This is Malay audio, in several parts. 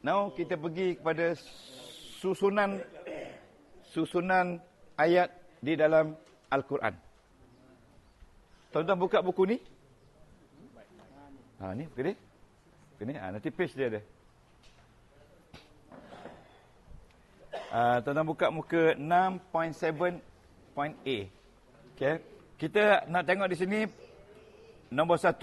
Now kita pergi kepada susunan ayat di dalam Al-Quran. Tuan-tuan buka buku ni. Ni buka ni. Nanti page dia ada. Tuan-tuan buka muka 6.7.A. Okay. Kita nak tengok di sini nombor 1,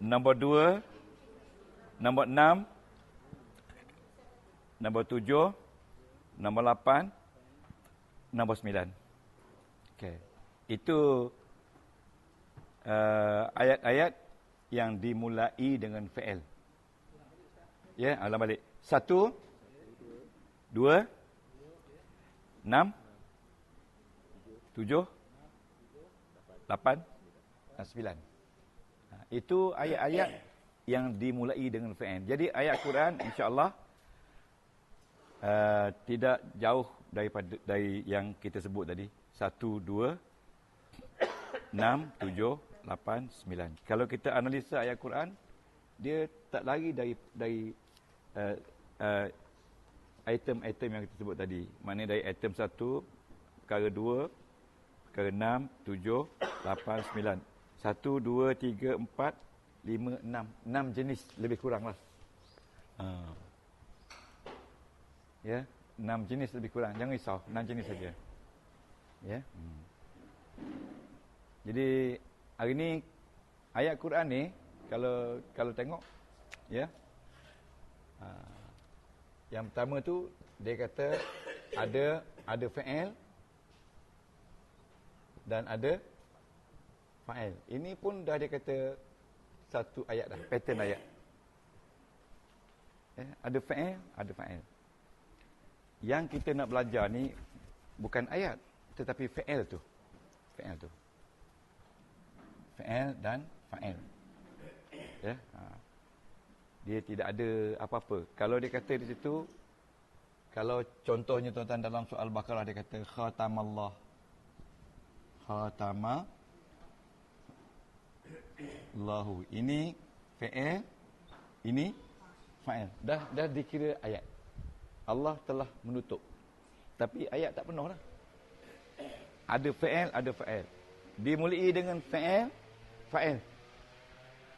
nombor 2, nombor 6, nombor 7, nombor 8, nombor 9. Okay. Itu ayat-ayat yang dimulai dengan fi'il. Ya, ulang balik. 1, 2, 6, 7, 8 dan 9. Itu ayat-ayat yang dimulai dengan fi'il. Jadi ayat Quran insya-Allah tidak jauh dari yang kita sebut tadi. 1, 2, 6, 7, 8, 9. Kalau kita analisa ayat Quran, dia tak lari dari item-item yang kita sebut tadi. Maknanya dari item 1, perkara 2, perkara 6, 7, 8, 9. 1, 2, 3, 4, 5, 6. 6 jenis lebih kurang lah. Ya, 6 jenis lebih kurang. Jangan risau, 6 jenis saja. Ya. Jadi hari ni ayat Quran ni kalau tengok ya. Yang pertama tu dia kata ada fi'il dan ada fa'il. Ini pun dah dia kata satu ayat dah, pattern ayat. Ada fi'il, ada fa'il. Yang kita nak belajar ni bukan ayat, tetapi fi'il tu. Fi'il tu. Fi'il dan fa'il. Ya. Dia tidak ada apa-apa. Kalau dia kata di situ, kalau contohnya tuan-tuan dalam soal Baqarah dia kata khatamallah. Khatamallahu. Ini fi'il, ini fa'il. Dah dikira ayat. Allah telah menutup. Tapi ayat tak penuh lah. Ada fi'il, ada fa'il. Dimulai dengan fi'il, fa'il.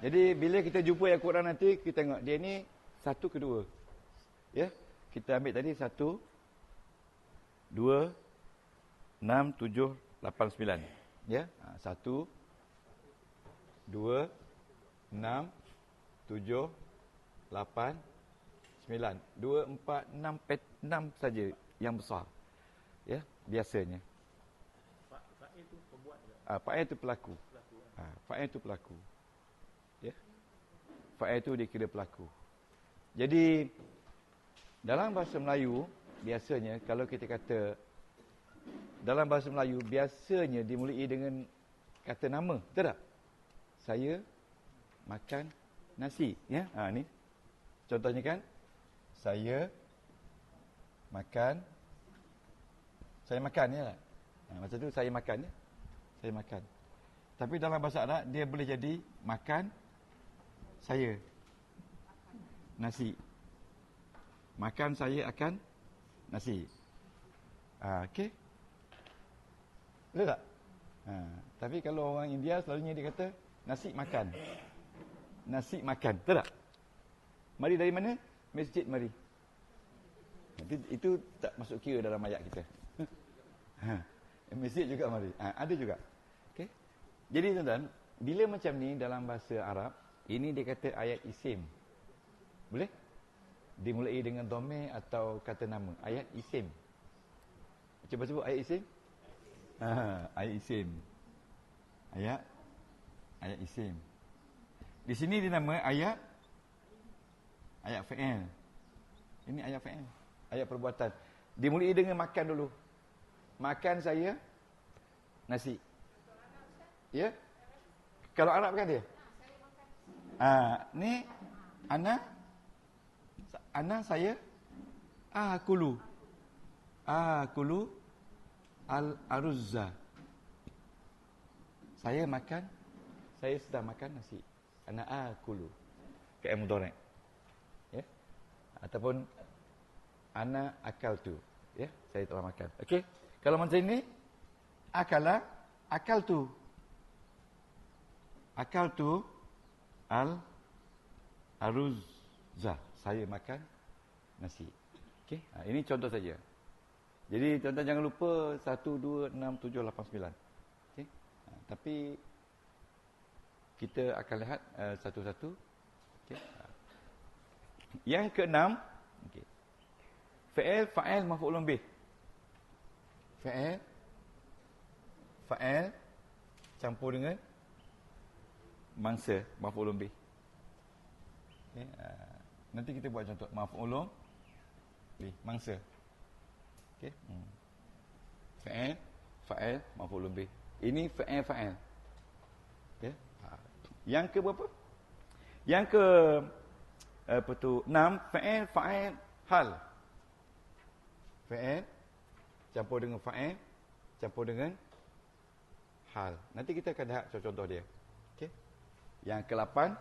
Jadi bila kita jumpa ayat Quran nanti, kita tengok dia ni satu ke dua. Ya, kita ambil tadi 1, 2, 6, 7, 8, 9. Ya, 1, 2, 6, 7, 8, 9. 2, 4, 6 saja yang besar. Ya, biasanya. Fa'il tu pembuat juga. Fa'il tu pelaku. Fa'il tu pelaku. Ya. Fa'il tu dikira pelaku. Jadi dalam bahasa Melayu biasanya kalau kita kata dalam bahasa Melayu biasanya dimulai dengan kata nama, betul tak? Saya makan nasi, ya. Ni. Contohnya kan? Saya makan ya. Masa tu saya makan ya. Saya makan. Tapi dalam bahasa Arab dia boleh jadi makan saya nasi. Makan saya akan nasi. Okey. Betul tak? Tapi kalau orang India selalunya dia kata nasi makan. Nasi makan, betul tak? Mari dari mana? Masjid mari. Itu tak masuk kira dalam ayat kita. Masjid juga mari. Ada juga. Okey. Jadi tuan-tuan, bila macam ni dalam bahasa Arab, ini dia kata ayat isim. Boleh? Dimulai dengan dhamir atau kata nama. Ayat isim. Cuba sebut ayat isim. Ayat isim. Ayat isim. Di sini dinama ayat fi'il. Ini ayat fi'il. Ayat perbuatan. Dimulai dengan makan dulu. Makan saya nasi. Ya? Kalau Arab kan dia? Ni ana saya akulu al-aruzza. Saya sedang makan nasi. Ana akulu. fi'il mudhari'. Ya. Ataupun ana akaltu. Ya, saya telah makan. Okey. Kalau macam ini akala akaltu. Akaltu aruzza. Saya makan nasi. Okey. Ini contoh saja. Jadi tuan-tuan jangan lupa 1 2 6 7 8 9. Okey. Tapi kita akan lihat satu-satu. Okey. Yang keenam, okey. Fi'il, fa'il, maf'ulun bih. Fi'il, fa'il campur dengan mangsa, maf'ulun bih. Okey. Nanti kita buat contoh maf'ulun bih, mangsa. Okey. Fi'il, fa'il, maf'ulun bih. Ini fi'il, fa'il. Okey. Yang ke berapa? Yang ke apa tu? 6, fi'il, fa'il, hal. Fi'il campur dengan fa'il, campur dengan hal. Nanti kita akan lihat contoh-contoh dia. Okey. Yang ke-8,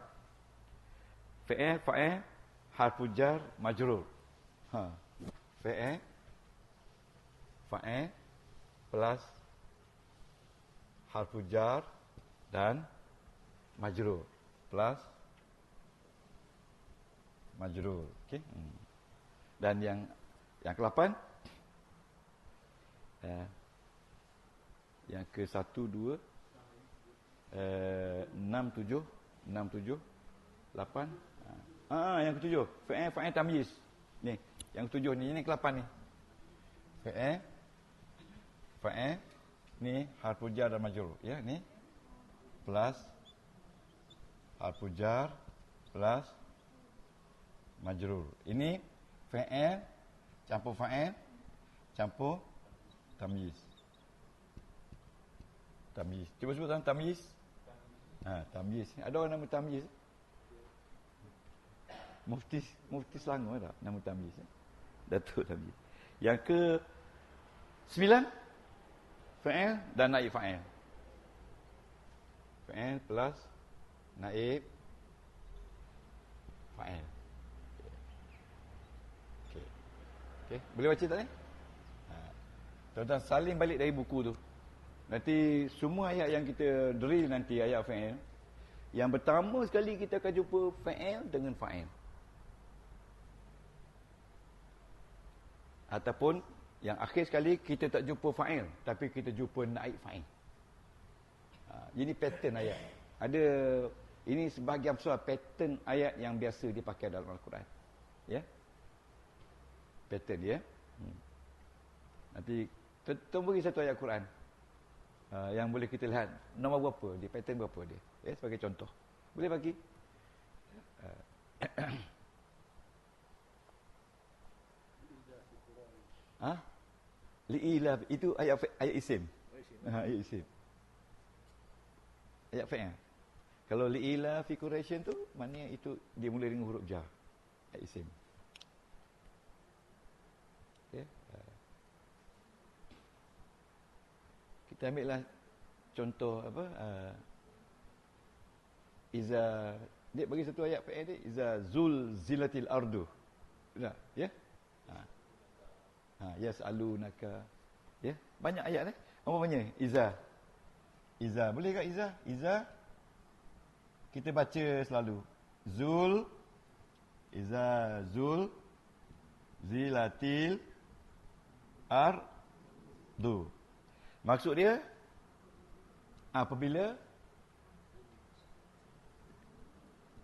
fi'il, fa'il, harfu jar, majrur. Fi'il, fa'il plus harfu jar dan majrur plus majrur. Okey. Dan yang ke-8, yang ke-1 2 6 7 8. Yang ke-7 fi'il, fa'il, tamyiz. Ni, yang ke-7 ni, ini ke-8 ni. Fi'il, fa'il, ni harfu jar dan majrur, ya, ni plus harfu jar plus majrur. Ini fi'il campur fa'il campur tamyiz. Tamyiz. Cuba sebut tamyiz. Tamyiz. Ada orang nama tamyiz? Mufti Selangor tak nama tamyiz? Datuk tamyiz. Yang ke 9, fi'il dan naib fa'il. Fi'il plus naib fa'il. Okey, boleh baca tak ni? Tuan-tuan salin balik dari buku tu. Nanti semua ayat yang kita drill nanti ayat fa'il, yang pertama sekali kita akan jumpa fa'il dengan fa'il. Ataupun yang akhir sekali kita tak jumpa fa'il, tapi kita jumpa naib fa'il. Ini pattern ayat. Ada, ini sebahagian besar pattern ayat yang biasa dipakai dalam Al-Quran. Ya. Pattern dia. Nanti kita beri satu ayat Quran yang boleh kita lihat nombor berapa dia, pattern berapa dia. Ya, sebagai contoh. Boleh bagi? Li'ilaf itu ayat isim. Ayat isim. Ayat fa'il. Kalau li'ilaf fi Quraisy tu maknanya itu dia mula dengan huruf jar. Ayat isim. Okey. Kita ambillah contoh apa? Iza, dia bagi satu ayat fa'il dia, iza zulzilatil ardu. Sudah, ya? Yas'alunaka. Ya, banyak ayat ni. Umpamanya iza. Iza, boleh tak iza? Iza kita baca selalu. Iza zilatil ardu. Maksud dia apabila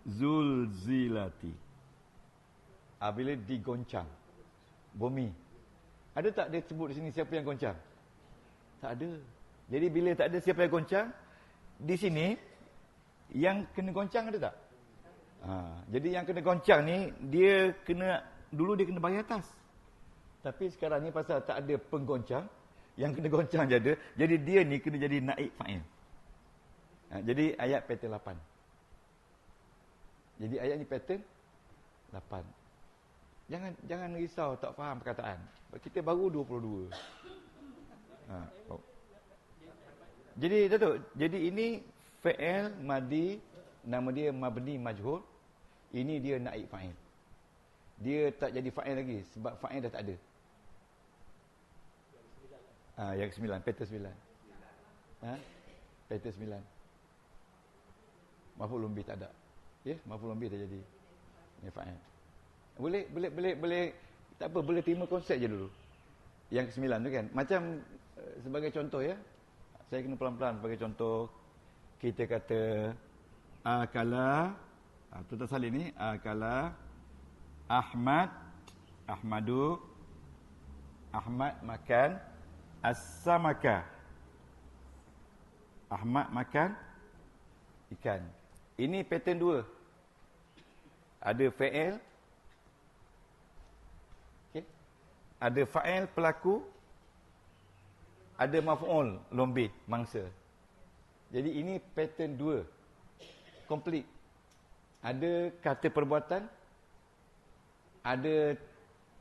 zulzilati, apabila digoncang bumi. Ada tak dia sebut di sini siapa yang goncang? Tak ada. Jadi bila tak ada siapa yang goncang, di sini yang kena goncang ada tak? Jadi yang kena goncang ni dia kena dulu dia kena bayar atas. Tapi sekarang ni pasal tak ada penggoncang, yang kena goncang je ada. Jadi dia ni kena jadi naib fa'il. Jadi ayat pattern 8. Jadi ayat ni pattern 8. Jangan risau tak faham perkataan. Kita baru 22. Jadi Datuk, jadi ini fi'il madi, nama dia mabni majhul, Ini dia naib fa'il. Dia tak jadi fa'il lagi sebab fa'il dah tak ada. Yang ke-9, pattern 9. Pattern 9. Maf'ulun bih tak ada. Ya, maf'ulun bih dah jadi. Ini fa'il. Boleh tak apa, boleh terima konsep je dulu. Yang ke-9 tu kan. Macam sebagai contoh ya. Saya kena pelan-pelan sebagai contoh. Kita kata akala, tu tak salin ni, akala Ahmadu Ahmad makan as-samaka. Ahmad makan ikan. Ini pattern 2. Ada fa'il, okay. Ada fa'il pelaku, ada maf'ul lombi mangsa. Jadi ini pattern 2 complete. Ada kata perbuatan, ada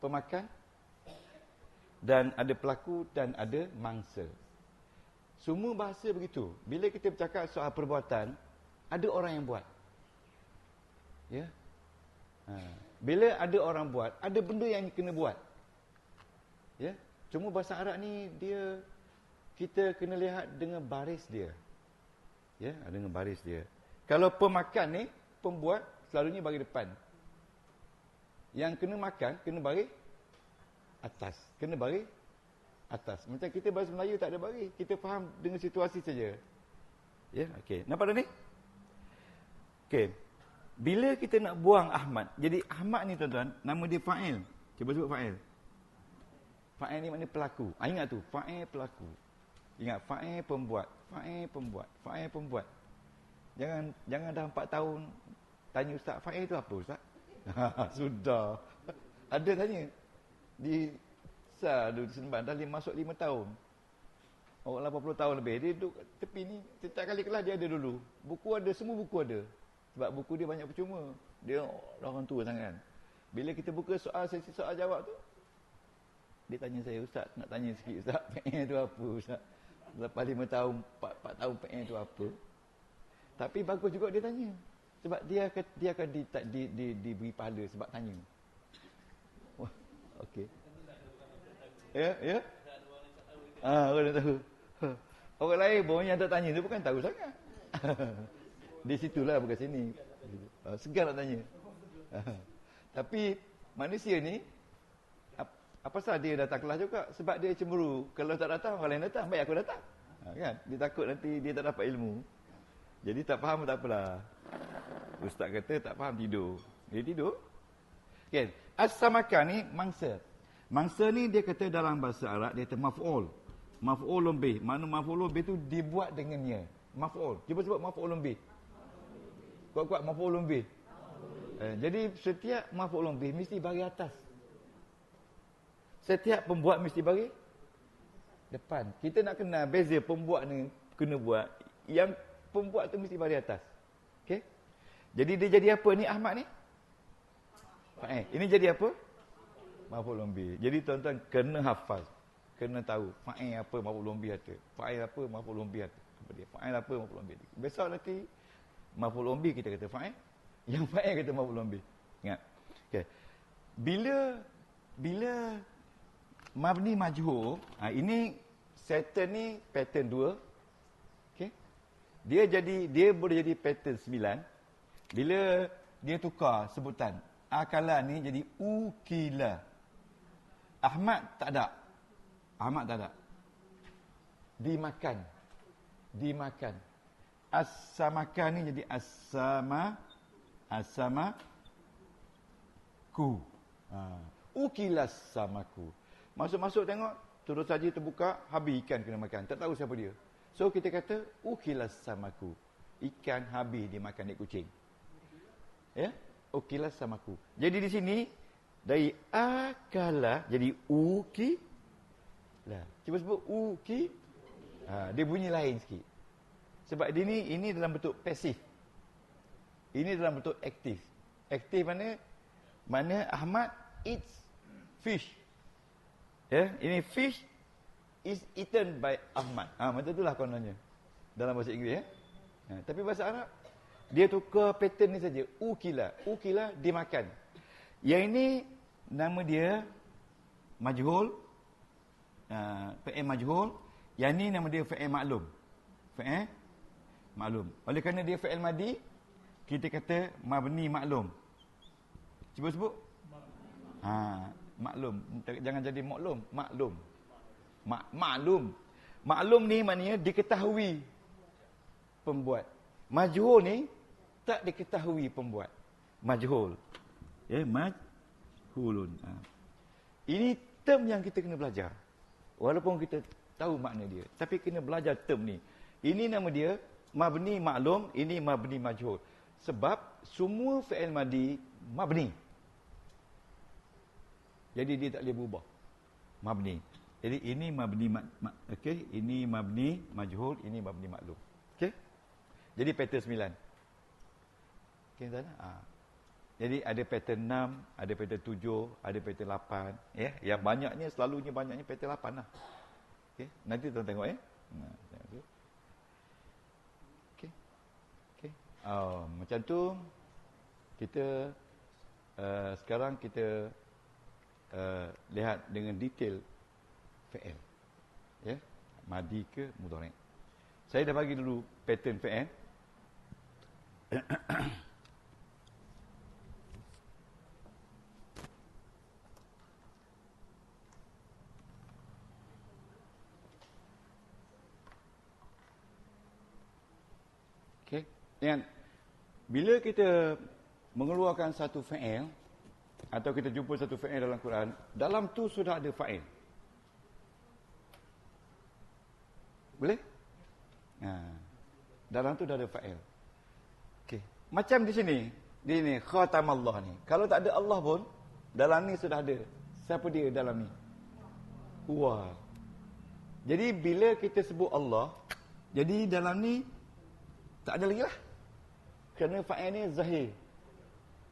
pemakan, dan ada pelaku, dan ada mangsa. Semua bahasa begitu. Bila kita bercakap soal perbuatan, ada orang yang buat. Ya. Bila ada orang buat, ada benda yang kena buat. Ya. Cuma bahasa Arab ni dia, kita kena lihat dengan baris dia. Ya, dengan baris dia. Kalau pemakan ni, pembuat selalunya bagi depan. Yang kena makan, kena bagi atas. Kena bagi atas. Macam kita bahasa Melayu tak ada bagi. Kita faham dengan situasi saja. Ya, okey. Nampak dah ni? Okey. Bila kita nak buang Ahmad, jadi Ahmad ni tuan-tuan, nama dia fa'il. Cuba sebut fa'il. Fa'il ni maknanya pelaku. Ingat tu, fa'il pelaku. Ingat, fa'il pembuat. Fa'il pembuat. Fa'il pembuat. Jangan dah 4 tahun tanya ustaz, fa'il tu apa ustaz? Sudah. Ada tanya. Di Seremban dah masuk 5 tahun. Orang 80 tahun lebih. Dia duduk tepi ni. Setiap kali kelas dia ada dulu. Buku ada, semua buku ada. Sebab buku dia banyak percuma. Dia orang tua sangat. Bila kita buka sesi soal jawab tu, dia tanya saya, ustaz nak tanya sikit ustaz, fa'il tu apa ustaz? Lepas 5 tahun, 4 tahun fa'il tu apa? Tapi bagus juga dia tanya. Sebab dia akan diberi pahala sebab tanya. Wah, okey. Ya? Orang tak tahu. Orang lain pun yang tak tanya tu bukan tahu sangat. Di situlah, bukan sini. Segar nak tanya. Tapi manusia ni, apa sahaja dia datang kelas juga? Sebab dia cemburu. Kalau tak datang, orang lain datang. Baik aku datang. Kan? Dia takut nanti dia tak dapat ilmu. Jadi tak faham tak apalah. Ustaz kata tak faham tidur. Dia tidur. Okay. As-samaka ni mangsa. Mangsa ni dia kata dalam bahasa Arab dia kata maf'ul. Maf'ulun bih. Mana maf'ulun bih tu dibuat dengannya. Maf'ul. Cuba sebut maf'ulun bih. Kuat-kuat maf'ulun bih. Jadi setiap maf'ulun bih mesti bagi atas. Setiap pembuat mesti bagi depan. Kita nak kenal beza pembuat ni kena buat. Yang pembuat tu mesti bagi atas. Okey? Jadi dia jadi apa ni Ahmad ni? Fa'il. Ini jadi apa? Maf'ulun bih. Jadi tuan-tuan kena hafaz. Kena tahu fa'il apa, maf'ulun bih apa. Fa'il apa, maf'ulun bih apa. Fa'il apa, maf'ulun bih. Besok nanti maf'ulun bih kita kata fa'il. Yang fa'il kata maf'ulun bih. Ingat. Okey. Bila mabni majhul, ini settle ni pattern 2. Okey. Dia boleh jadi pattern 9 bila dia tukar sebutan. Akala ni jadi ukila. Ahmad tak ada. Dimakan. As-samaka ni jadi as-samaku. Ukilas samaku. Masuk-masuk tengok, terus saja terbuka, habis ikan kena makan. Tak tahu siapa dia. So kita kata ukilas samaku. Ikan habis dimakan oleh kucing. Ya? Ukilas samaku. Jadi di sini dari akala jadi uki lah. Cuba sebut uki. Dia bunyi lain sikit. Sebab ini dalam bentuk pasif. Ini dalam bentuk aktif. Aktif mana Ahmad eats fish. Ya, ini fish is eaten by Ahmad. Macam itulah kononnya dalam bahasa Inggeris ya. Tapi bahasa Arab Dia tukar pattern ni saja. Ukila. Ukila dimakan. Yang ini nama dia majhul. Fi'il majhul. Yang ni nama dia fi'il maklum. Fi'il maklum. Oleh kerana dia fi'il madi, kita kata mabni maklum. Cuba sebut. Maklum. Jangan jadi maklum. Maklum. Maklum. Maklum ni maknanya diketahui pembuat. Majhul ni tak diketahui pembuat. Majhul. Majhulun. Ini term yang kita kena belajar. Walaupun kita tahu makna dia, tapi kena belajar term ni. Ini nama dia mabni maklum, ini mabni majhul. Sebab semua fi'il madi mabni. Jadi dia tak boleh berubah. Mabni. Jadi ini mabni okey, ini mabni majhul, ini mabni maklum. Okey? Jadi pattern 9. Okey tuan? Jadi ada pattern 6, ada pattern 7, ada pattern 8, ya. Yang banyaknya selalunya pattern 8 lah. Okey, nanti tuan tengok ya. Okey. Okey. Macam tu kita sekarang kita lihat dengan detail fi'il. Ya. Madi ke mudhari'. Saya dah bagi dulu pattern fi'il. Okey. Dan bila kita mengeluarkan satu fi'il atau kita jumpa satu fi'il dalam Quran, dalam tu sudah ada fa'il. Boleh? Dalam tu dah ada fa'il. Okey. Macam di sini khatamallah ni. Kalau tak ada Allah pun, dalam ni sudah ada. Siapa dia dalam ni? Huwa. Jadi bila kita sebut Allah, jadi dalam ni tak ada lagi lah. Kerana fa'il ni zahir.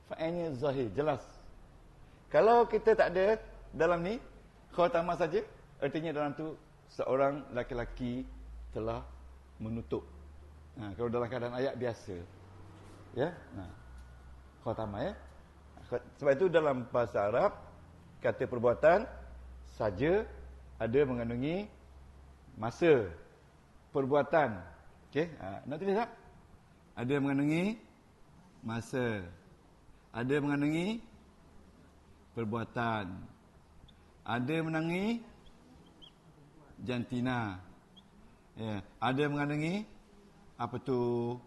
Fa'il ni zahir, jelas. Kalau kita tak ada dalam ni, khatamah saja, artinya dalam tu seorang laki-laki telah menutup. Kalau dalam keadaan ayat biasa. Ya. Khatamah ya. Sebab itu dalam bahasa Arab, kata perbuatan saja ada mengandungi masa. Perbuatan. Okey. Nak tulis tak? Ada mengandungi masa. Ada mengandungi perbuatan. Ada mengandungi jantina. Ya, ada mengandungi apa tu?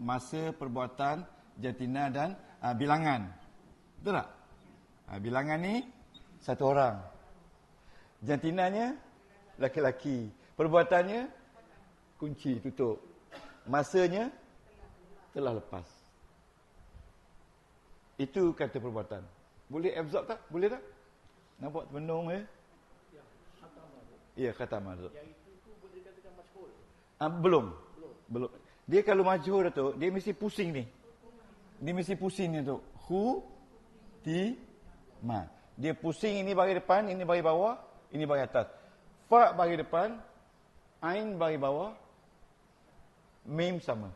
Masa, perbuatan, jantina dan bilangan. Betul tak? Bilangan ni satu orang. Jantinanya laki-laki. Perbuatannya kunci, tutup. Masanya telah lepas. Itu kata perbuatan. Boleh absorb tak? Boleh tak? Nampak termenung ya? Ya, khatamah tu. Yang itu tu boleh dikatakan majhul. Belum. Dia kalau majhul tu, dia mesti pusing ni. Dia mesti pusing ni tu. Ma. Dia pusing, ini bagi depan, ini bagi bawah, ini bagi atas. Fa bagi depan, ain bagi bawah, mim sama.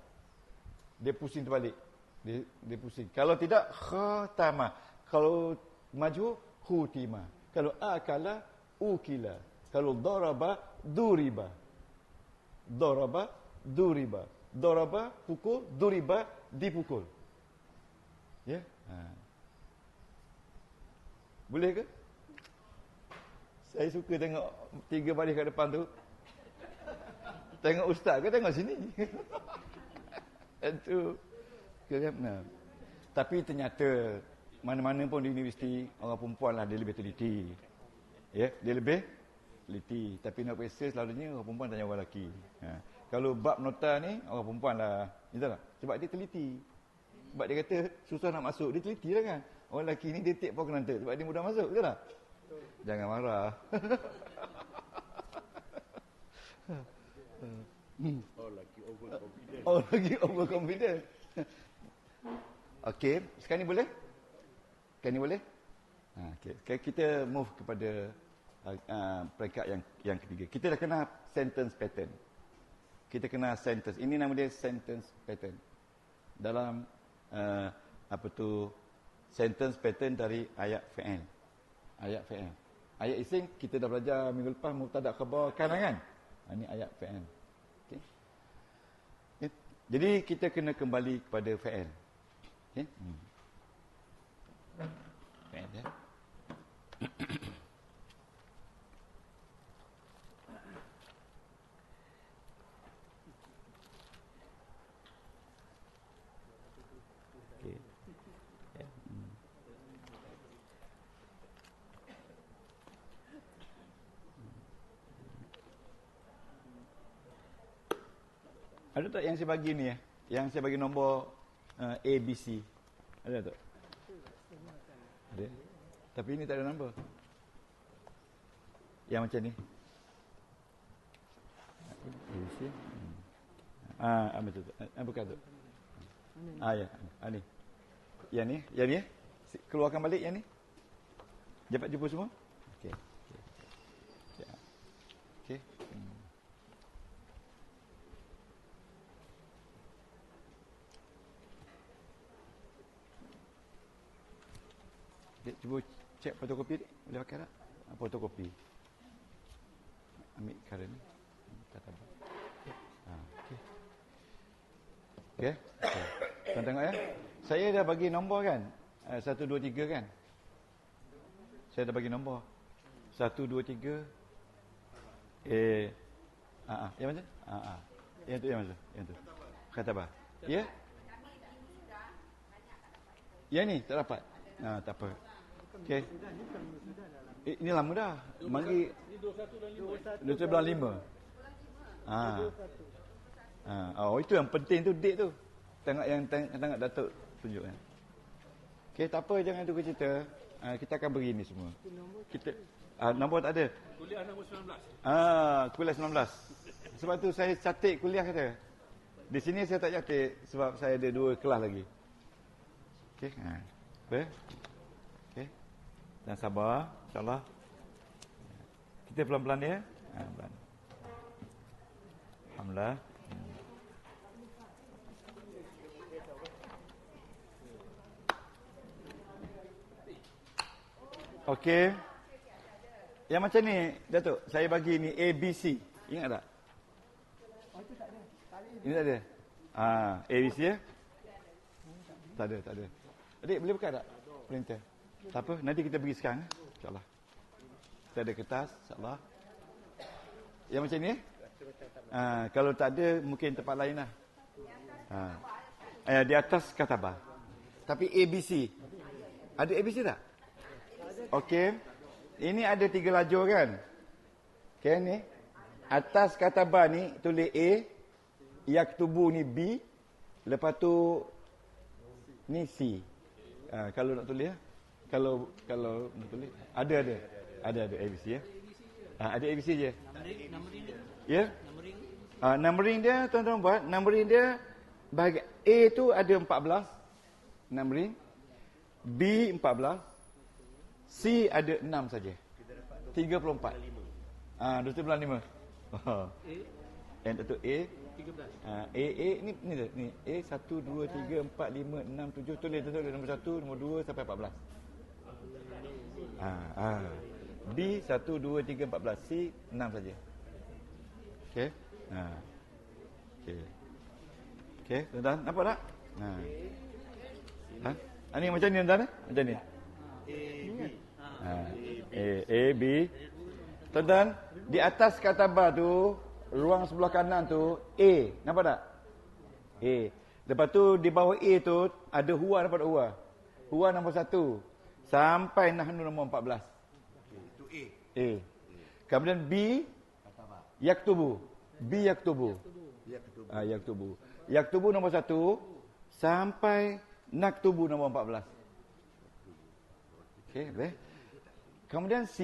Dia pusing terbalik. Dia pusing. Kalau tidak, khatama. Kalau majhul, khutima. Kalau akala, ukila. Kalau daraba, duriba. Daraba, duriba. Daraba, pukul, duriba, dipukul. Ya? Boleh ke? Saya suka tengok 3 baris kat depan tu. Tengok ustaz ke tengok sini? Itu. Tapi ternyata mana-mana pun di universiti, orang perempuan lah dia lebih teliti. Ya, dia lebih teliti. Tapi nak periksa selalunya orang perempuan tanya orang lelaki. Kalau bab nota ni, orang perempuan lah. Betul tak? Sebab dia teliti. Sebab dia kata susah nak masuk, dia teliti lah kan. Orang lelaki ni dia take for granted sebab dia mudah masuk. Betul tak? Jangan marah. Oh, lagi overconfident. Okey, sekarang ni boleh? Sekarang ni boleh? Okey. Sekarang kita move kepada peringkat yang ketiga. Kita dah kenal sentence pattern. Kita kenal sentence. Ini nama dia sentence pattern. dalam apa tu sentence pattern dari ayat fi'il. Ayat fi'il. Ayat isim kita dah belajar minggu lepas mubtada khabar kana kan? Ini ayat fi'il. Okey. Okay. Jadi kita kena kembali kepada fi'il. Okey. Fi'il ya. Ada tak yang saya bagi ni ya? Yang saya bagi nombor A, B, C. Ada tak? Ada. Tapi ini tak ada nombor. Yang macam ni. A, B, C. Betul. Bukan tu. Ya. Ni. Yang ni. Yang ni. Keluarkan balik yang ni. Dapat jumpa semua? Okey. Okey. Cuba cek fotokopi ni. Boleh pakai tak? Fotokopi. Ambil current ni. Okey. Tuan tengok ya. Saya dah bagi nombor kan? 1, 2, 3 kan? Saya dah bagi nombor. 1, 2, 3. Yang mana? Yang tu yang mana? Yang tu. Khatabah. Ya? Yang ni tak dapat. Tak apa. Okey. Ini lama dah. Mari Ini 21 dan 5. 21 bulan 5. Itu yang penting tu date tu. Tengok yang tengok Datuk tunjukkan. Okey, tak apa jangan tunggu cerita. Kita akan beri ni semua. Kita nombor tak ada. Kuliah nombor 19. Kuliah 19. Sebab tu saya catik kuliah kata. Di sini saya tak catik sebab saya ada 2 kelas lagi. Okey, Okey. Dan sabar, insya-Allah. Kita pelan-pelan dia. Pelan. Alhamdulillah. Okey. Yang macam ni, Datuk, saya bagi ni A, B, C. Ingat tak? Ini tak ada. A, B, C ya? Tak ada. Adik, boleh buka tak? Printer. Tak apa, nanti kita pergi sekarang. InsyaAllah. Kita ada kertas, insyaAllah. Yang macam ni kalau tak ada, mungkin tempat lain lah. Di atas katabah. Tapi A, B, C. Ada A, B, C tak? Okey. Ini ada 3 lajur kan? Okey ni. Atas katabah ni tulis A, yaktubu ni B, lepas tu ni C. Kalau nak tulis kalau nak tulis ada ABC ya. Ada ABC je. Numbering dia. Ya? Numbering dia tuan-tuan buat, numbering dia bagi A tu ada 14 numbering. B 14. C ada 6 saja. 34. 205. Yang tu A 13. A ni A 1 2 3 4 5 6 7 tulis nombor 1 nombor 2 sampai 14. B 1 2 3 14, C 6 saja. Okey. Okey, tuan-tuan nampak tak? Ini macam ni tuan-tuan macam ni. A B. Tuan-tuan, di atas katabah tu ruang sebelah kanan tu A, nampak tak? A. Lepas tu di bawah A tu ada huwa, nampak tak huwa? Huwa nombor 1 sampai nahnu nombor 14. Itu A. A. Kemudian B yaktubu. B yaktubu. Yaktubu. Yaktubu nombor 1 sampai naktubu nombor 14. Okey, boleh. Kemudian C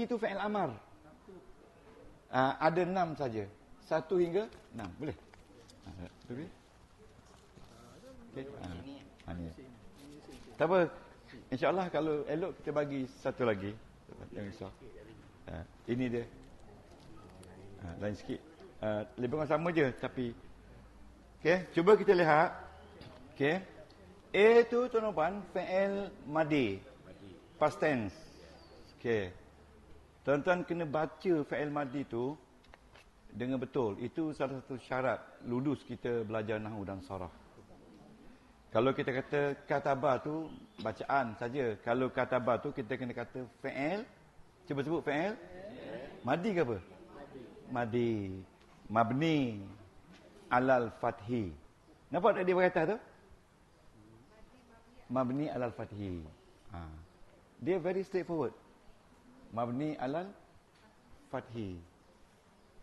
tu fi'il amar. Ada 6 saja. 1 hingga 6. Boleh? Okey. Ni. Tak apa. InsyaAllah kalau elok kita bagi satu lagi. Jangan risau. Ini dia. Lain sikit. Lebih kurang sama je tapi okey, cuba kita lihat. Okey. A tu tuan-tuan fi'il madi. Past tense. Okey. Tuan-tuan kena baca fi'il madi tu dengan betul. Itu salah satu syarat lulus kita belajar nahwu dan saraf. Kalau kita kata kataba tu bacaan saja. Kalau kataba tu kita kena kata fi'il. Cuba sebut fi'il. Madi ke apa? Madi. Mabni alal fathi. Nampak tak dia berkata tu? Mabni alal fathi. Dia very straightforward. Mabni alal fathi.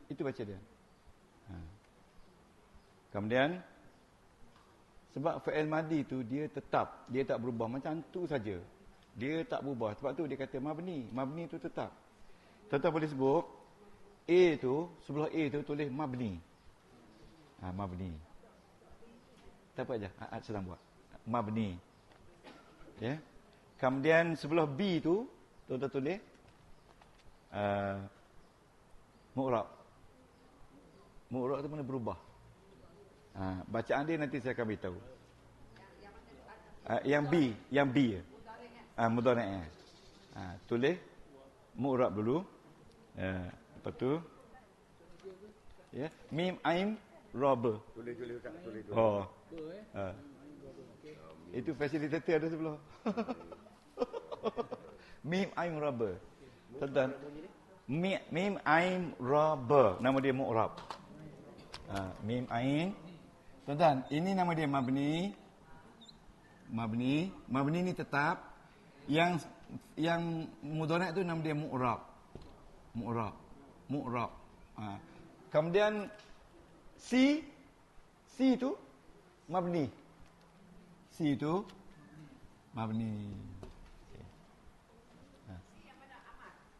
Itu baca dia. Kemudian sebab fi'il madi tu dia tetap, dia tak berubah macam tu saja. Dia tak berubah. Sebab tu dia kata mabni. Mabni tu tetap. Tuan-tuan boleh sebut A tu, sebelah A tu tulis mabni. Mabni. Tak apa aja, sedang buat. Mabni. Ya. Kemudian sebelah B tu tuan-tuan tulis mu'rab. Mu'rab tu mana berubah. Bacaan dia nanti saya akan beritahu. Yang B. Mudhari'. Tulis mu'rab dulu. Lepas tu ya, mim ain raba. Tulis Ustaz, tulis. Itu fasilitator ada sebelah. Mim ain raba. Tuan-tuan. Mim ain raba. Nama dia mu'rab. Mim ain. Tuan-tuan, ini nama dia mabni. Mabni ni tetap. Yang mudhari' tu nama dia mu'rab. Mu'rab. Kemudian C tu mabni. C tu mabni.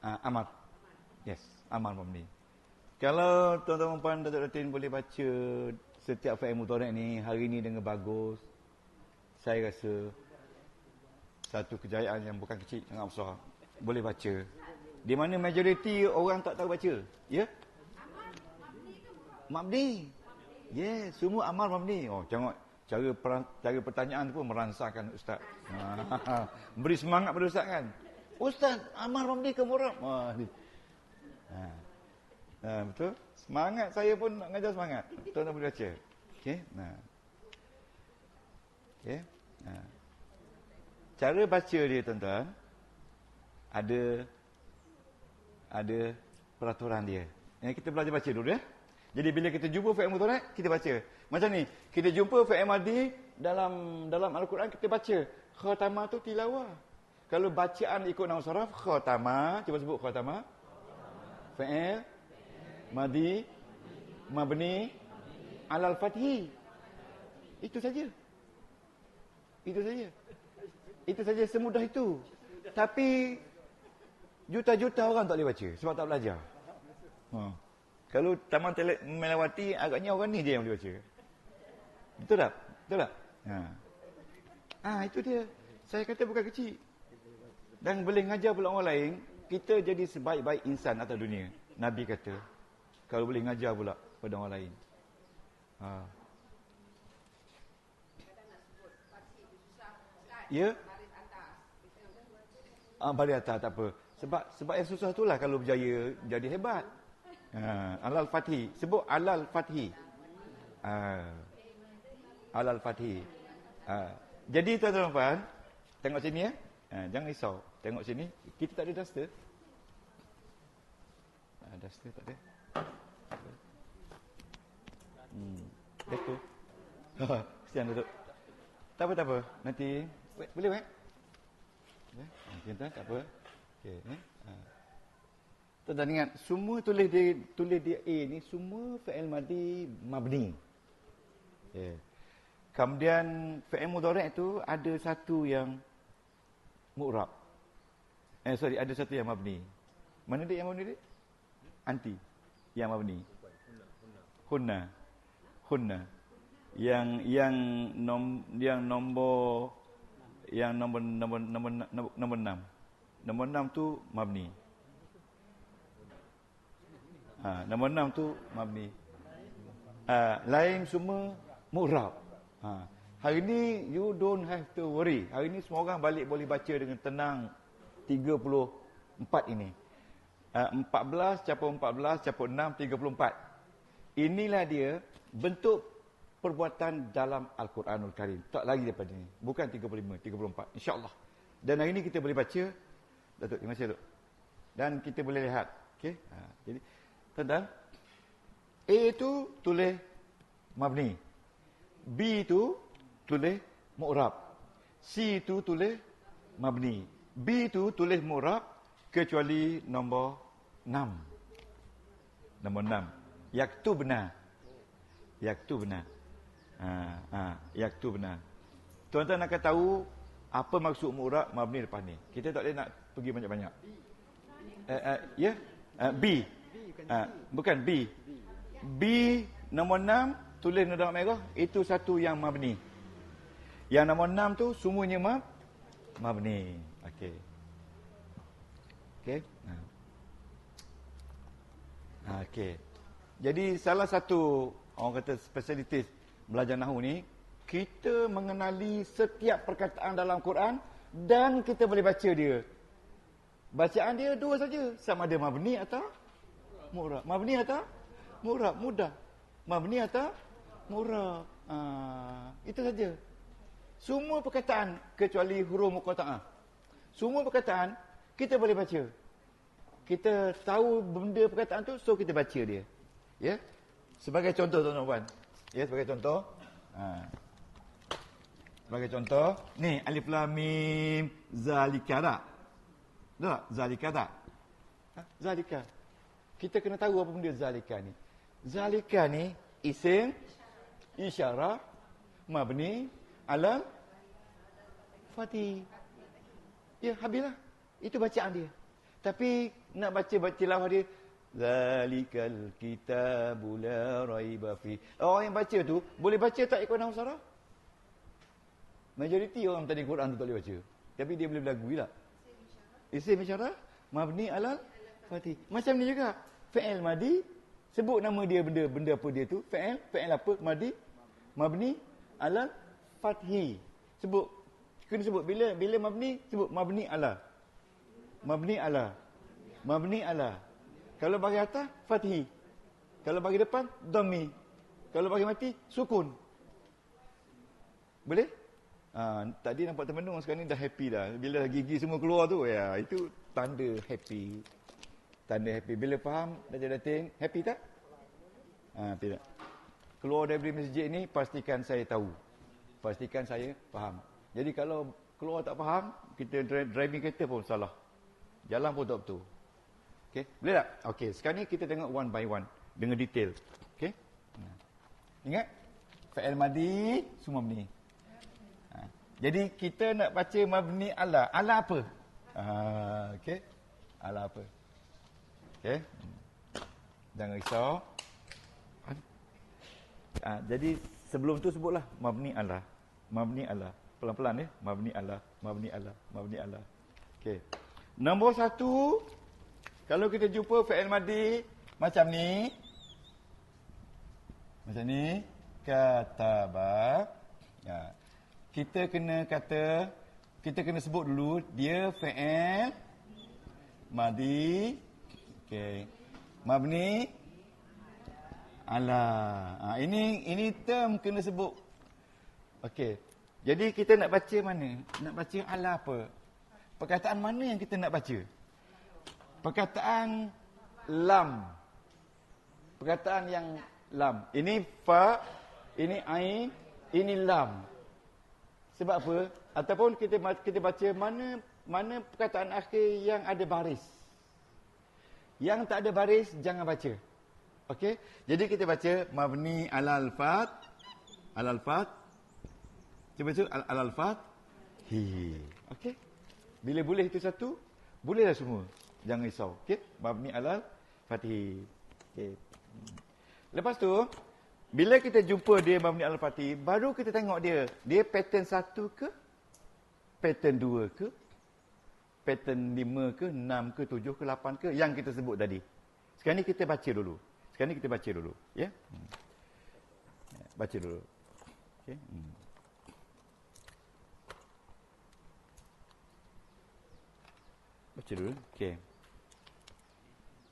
Amar. Yes, amar mabni. Kalau tuan-tuan puan Datuk boleh baca setiap fi'il mudhari' ni hari ni dengan bagus, saya rasa satu kejayaan yang bukan kecil, sangat besar. Boleh baca. Di mana majoriti orang tak tahu baca. Ya? Mabni. Yes, semua amal mabni. Tengok cara pertanyaan tu pun merangsangkan ustaz. Beri semangat pada ustaz kan. Ustaz, amal mabni ke mu'rab? Betul? Semangat, saya pun nak ngajar semangat. Tuan-tuan boleh baca. Okey. Okey. Cara baca dia tuan-tuan ada peraturan dia. Yang kita belajar baca dulu ya. Jadi bila kita jumpa fi'il mudhari' kita baca. Macam ni, kita jumpa fi'il madi dalam Al-Quran kita baca. Khatamah tu tilawah. Kalau bacaan ikut nahwu saraf, khatamah, cuba sebut khatamah. Fi'il madi mabni alal fathi. Itu saja. Itu saja semudah itu. Tapi juta-juta orang tak boleh baca sebab tak belajar. Kalau taman melewati agaknya orang ni je yang boleh baca. Betul tak? Itu dia. Saya kata bukan kecil. Dan boleh ngajar pula orang lain, kita jadi sebaik-baik insan atas dunia. Nabi kata, kalau boleh ngajar pula pada orang lain. Ya? Baris atas tak apa. Sebab yang susah itulah kalau berjaya jadi hebat. Alal fathi. Sebut alal fathi. Alal fathi. Jadi tuan-tuan, tengok sini ya. Jangan risau. Tengok sini. Kita tak ada duster. Duster tak ada. Betul. Kesian duduk. Tak apa. Nanti boleh tuan, tak apa. Okey, tuan ingat semua tulis dia A ni semua fi'il madi mabni. Kemudian fi'il mudhari' tu ada satu yang mu'rab. Ada satu yang mabni. Mana dia yang mabni dia? Anti. Yang mabni. Hunna. Yang nombor 6. Nombor 6 tu mabni. Nombor 6 tu mabni. Lain semua mu'rab. Hari ni you don't have to worry. Hari ni semua orang balik boleh baca dengan tenang 34 ini. 14 campur 14 campur 6 34. Inilah dia bentuk perbuatan dalam Al-Quranul Karim. Tak lagi daripada ini. Bukan 35, 34. InsyaAllah. Dan hari ini kita boleh baca. Datuk, terima kasih Datuk. Dan kita boleh lihat. Okey. Jadi, tuan-tuan. A itu tulis mabni. B itu tulis mu'rab. C itu tulis mabni. B itu tulis mu'rab kecuali nombor 6. Nombor 6. Yaktubna. Yaktubna. Yaktubna. Tuan-tuan akan tahu apa maksud mu'rab mabni lepas ni. Kita tak boleh nak pergi banyak-banyak. B. Bukan B. B nombor 6 tulis nota merah itu satu yang mabni. Yang nombor 6 tu semuanya mabni. Okey. Okey. Okey. Jadi salah satu orang kata spesialitis belajar nahwu ni, kita mengenali setiap perkataan dalam Quran dan kita boleh baca dia. Bacaan dia dua saja, sama ada mabni atau mu'rab. Mabni atau mu'rab, mudah. Mabni atau mu'rab. Itu saja. Semua perkataan kecuali huruf muqatta'ah. Semua perkataan kita boleh baca. Kita tahu benda perkataan tu, so kita baca dia. Ya. Sebagai contoh tuan-tuan. Ya, sebagai contoh. Sebagai contoh, ni alif lam mim zalika tak? Tak? Zalika tak? Zalika. Kita kena tahu apa benda zalika ni. Zalika ni isim isyarah mabni ala fatih. Ya, habislah. Itu bacaan dia. Tapi nak baca tilawah dia, zalikal kitabu la raiba fi. Orang yang baca tu boleh baca tak ikut nahwu saraf? Majoriti orang tadi Quran tu tak boleh baca. Tapi dia boleh berlagu tak? Isim isyarah mabni alal fatih. Macam ni juga. Fi'il madi, sebut nama dia benda apa dia tu. Fi'il apa? Madi, mabni alal fathi. Sebut, kena sebut bila mabni, sebut mabni ala. Mabni ala. Mabni ala. Kalau bagi atas, fathi. Kalau bagi depan, dhammi. Kalau bagi mati, sukun. Boleh? Tadi nampak teman-teman sekarang ni dah happy dah. Bila gigi semua keluar tu, ya itu tanda happy. Tanda happy. Bila faham, dating, happy tak? Tidak. Keluar dari masjid ni, pastikan saya tahu. Pastikan saya faham. Jadi kalau keluar tak faham, kita driving kereta pun salah. Jalan pun tak betul. Okey, boleh tak? Okey, sekarang ni kita tengok one by one dengan detail. Okey? Ingat? Fa'il madi semua mabni. Jadi kita nak baca mabni ala. Ala apa? Okey. Ala apa? Okey. Jangan risau. Jadi sebelum tu sebutlah mabni ala. Mabni ala. Pelan-pelan ya. Mabni ala, mabni ala, mabni ala. Okey. Nombor 1, kalau kita jumpa fi'il madi macam ni. Macam ni. Kataba. Ya. Kita kena sebut dulu dia fi'il madi. Okey. Mabni ala. Ini term kena sebut. Okey. Jadi kita nak baca mana? Nak baca ala apa? Perkataan mana yang kita nak baca? Perkataan lam. Perkataan yang lam. Ini fa, ini ain, ini lam. Sebab apa? Ataupun kita baca mana perkataan akhir yang ada baris. Yang tak ada baris jangan baca. Okey? Jadi kita baca mabni alal fat. Alal fat. Cuba alal fat. Okey? Bila boleh itu satu, bolehlah semua. Jangan risau. Okey? Mabni alal fatih. Okey. Lepas tu, bila kita jumpa dia mabni alal fatih, baru kita tengok dia. Dia pattern 1 ke? Pattern 2 ke? Pattern 5 ke? 6 ke? 7 ke? 8 ke? Yang kita sebut tadi. Sekarang ni kita baca dulu. Sekarang ni kita baca dulu. Ya? Baca dulu. Okey. Baca dulu. Okey.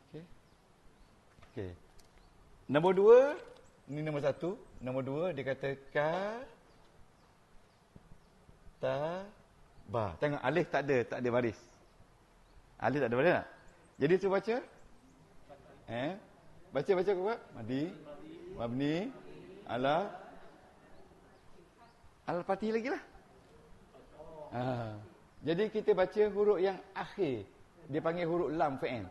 Okey. Okey. Nombor 2, ini nombor 1. Nombor 2 dia kata ka ta ba. Tengok alif tak ada baris. Alif tak ada baris tak? Jadi cuba baca. Baca kuat. Madi, mabni, ala al-fatih lagi lah. Jadi kita baca huruf yang akhir. Dia panggil huruf lam fi'il.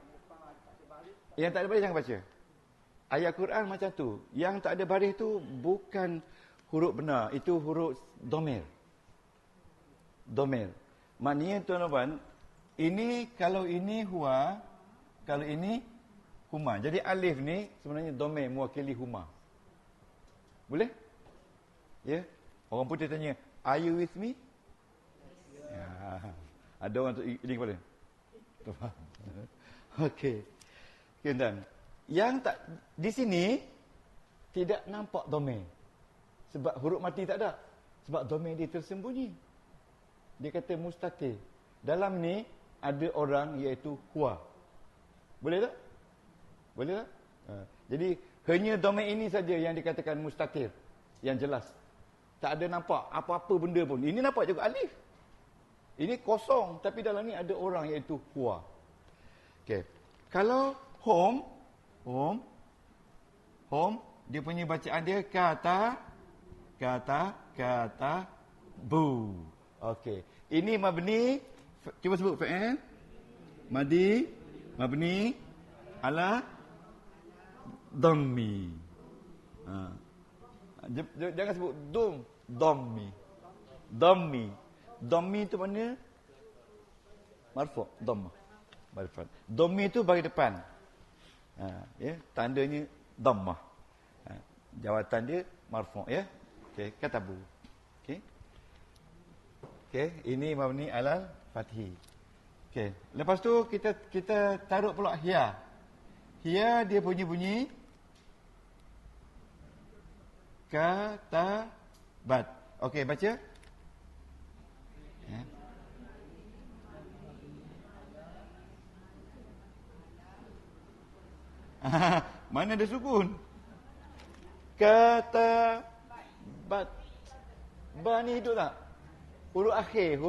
Yang tak ada baris jangan baca. Ayat Quran macam tu. Yang tak ada baris tu bukan huruf benar. Itu huruf domir. Domir. Maknanya tuan-tuan, ini kalau ini huwa, kalau ini huma. Jadi alif ni sebenarnya domir mewakili huma. Boleh? Ya. Orang putih tanya, are you with me? Ya. Ada orang tu ini kepala. Okey. Kendan. Yang tak di sini tidak nampak domir. Sebab huruf mati tak ada. Sebab domir dia tersembunyi. Dia kata mustatir. Dalam ni ada orang iaitu huwa. Boleh tak? Boleh tak? Jadi hanya domir ini saja yang dikatakan mustatir. Yang jelas. Tak ada nampak apa-apa benda pun. Ini nampak juga alif. Ini kosong. Tapi dalam ni ada orang iaitu huwa. Okey. Kalau home, dia punya bacaan dia kata, bu. Okey. Ini mabni, cuba sebut fi'il. Madi, mabni, ala, dhammi. Jangan sebut dhammi. Dhammi tu mana? Marfu', dhammah. Marfu'. Dhammi tu bagi depan. Ya, tandanya dhammah. Jawatan dia marfu', ya. Okey, katabu. Okey. Okey, ini mabni alal fathi. Okey, lepas tu kita taruh pula hiya. Hiya dia bunyi katabat. Okey, baca. Ya. Mana ada sukun? Katabat. Ba ni hidup tak? Huruf akhir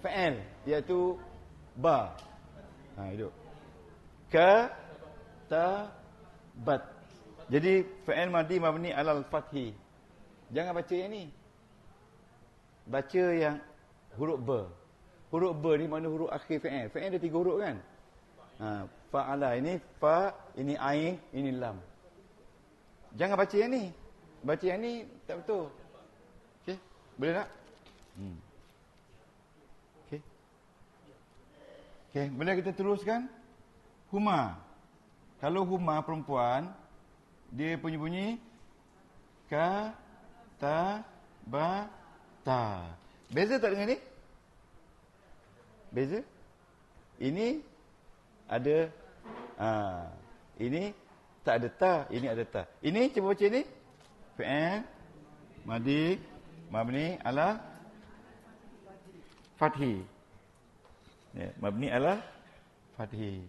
fa'il iaitu ba. Hidup. Katabat. Jadi fa'il madi mabni alal fathi. Jangan baca yang ni. Baca yang huruf ba. Huruf ba ni mana huruf akhir fa'il. Fa'il ada 3 huruf kan? Fa'ala ini fa, ini ain, ini lam. Jangan baca yang ni. Baca yang ni tak betul. Okey, boleh tak? Okey. Okey, boleh kita teruskan? Huma. Kalau huma perempuan, dia punya bunyi ka ta ba ta. Beza tak dengan ni? Beza? Ini ada ini tak ada ta, ini ada ta. Ini cuba baca ni. Fi'il madi mabni ala fathi. Ya, mabni ala fathi.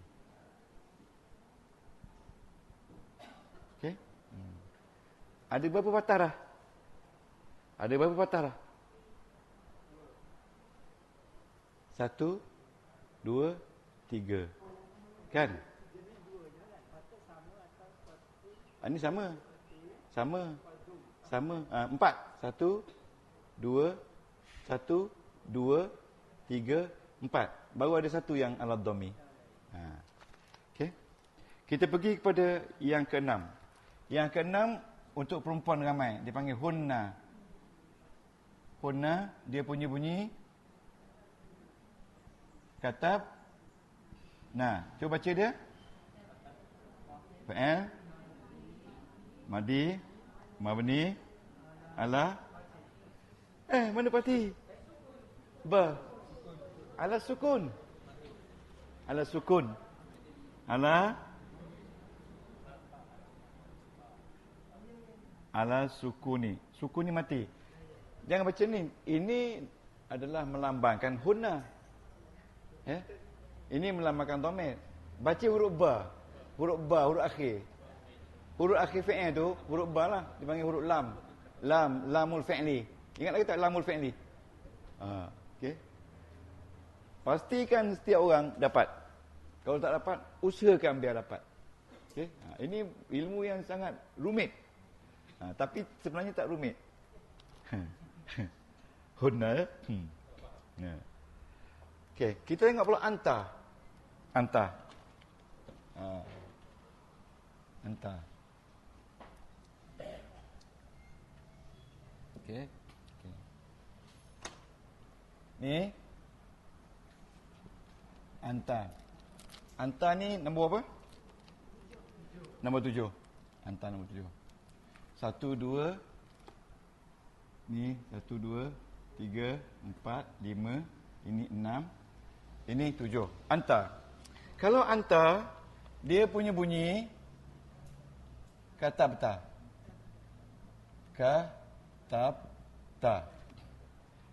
Okey. Ada berapa fatarah? Ada berapa fatarah? 1 2 3. Kan? Ini sama. 4. 1 2 1 2 3 4. Baru ada satu yang ala dhammi. Okey. Kita pergi kepada yang ke-6. Yang ke-6 untuk perempuan ramai, dia panggil hunna. Hunna dia punya bunyi katab. Nah, cuba baca dia. Fa'il madi mabni ala mana pati? Ba. Ala sukun. Ala sukun. Ala sukuni. Sukuni mati. Jangan baca ni. Ini adalah melambangkan hunna. Ya. Ini melambangkan dhamir. Baca huruf ba. Huruf ba, huruf akhir. Huruf akhir fi'il tu, huruf ba lah. Dipanggil huruf lam. Lamul fi'li. Ingat lagi tak lamul fi'li? Okey. Pastikan setiap orang dapat. Kalau tak dapat, usahakan biar dapat. Okey. Ini ilmu yang sangat rumit. Tapi sebenarnya tak rumit. Hunna. Okey, kita tengok pula anta. Anta. Anta. Okey. Ni anta. Anta ni nombor apa? Nombor 7. Anta nombor 7. 1 2 ni 1 2 3 4 5 ini 6 ini 7. Anta. Kalau anta dia punya bunyi katabta. Katabta.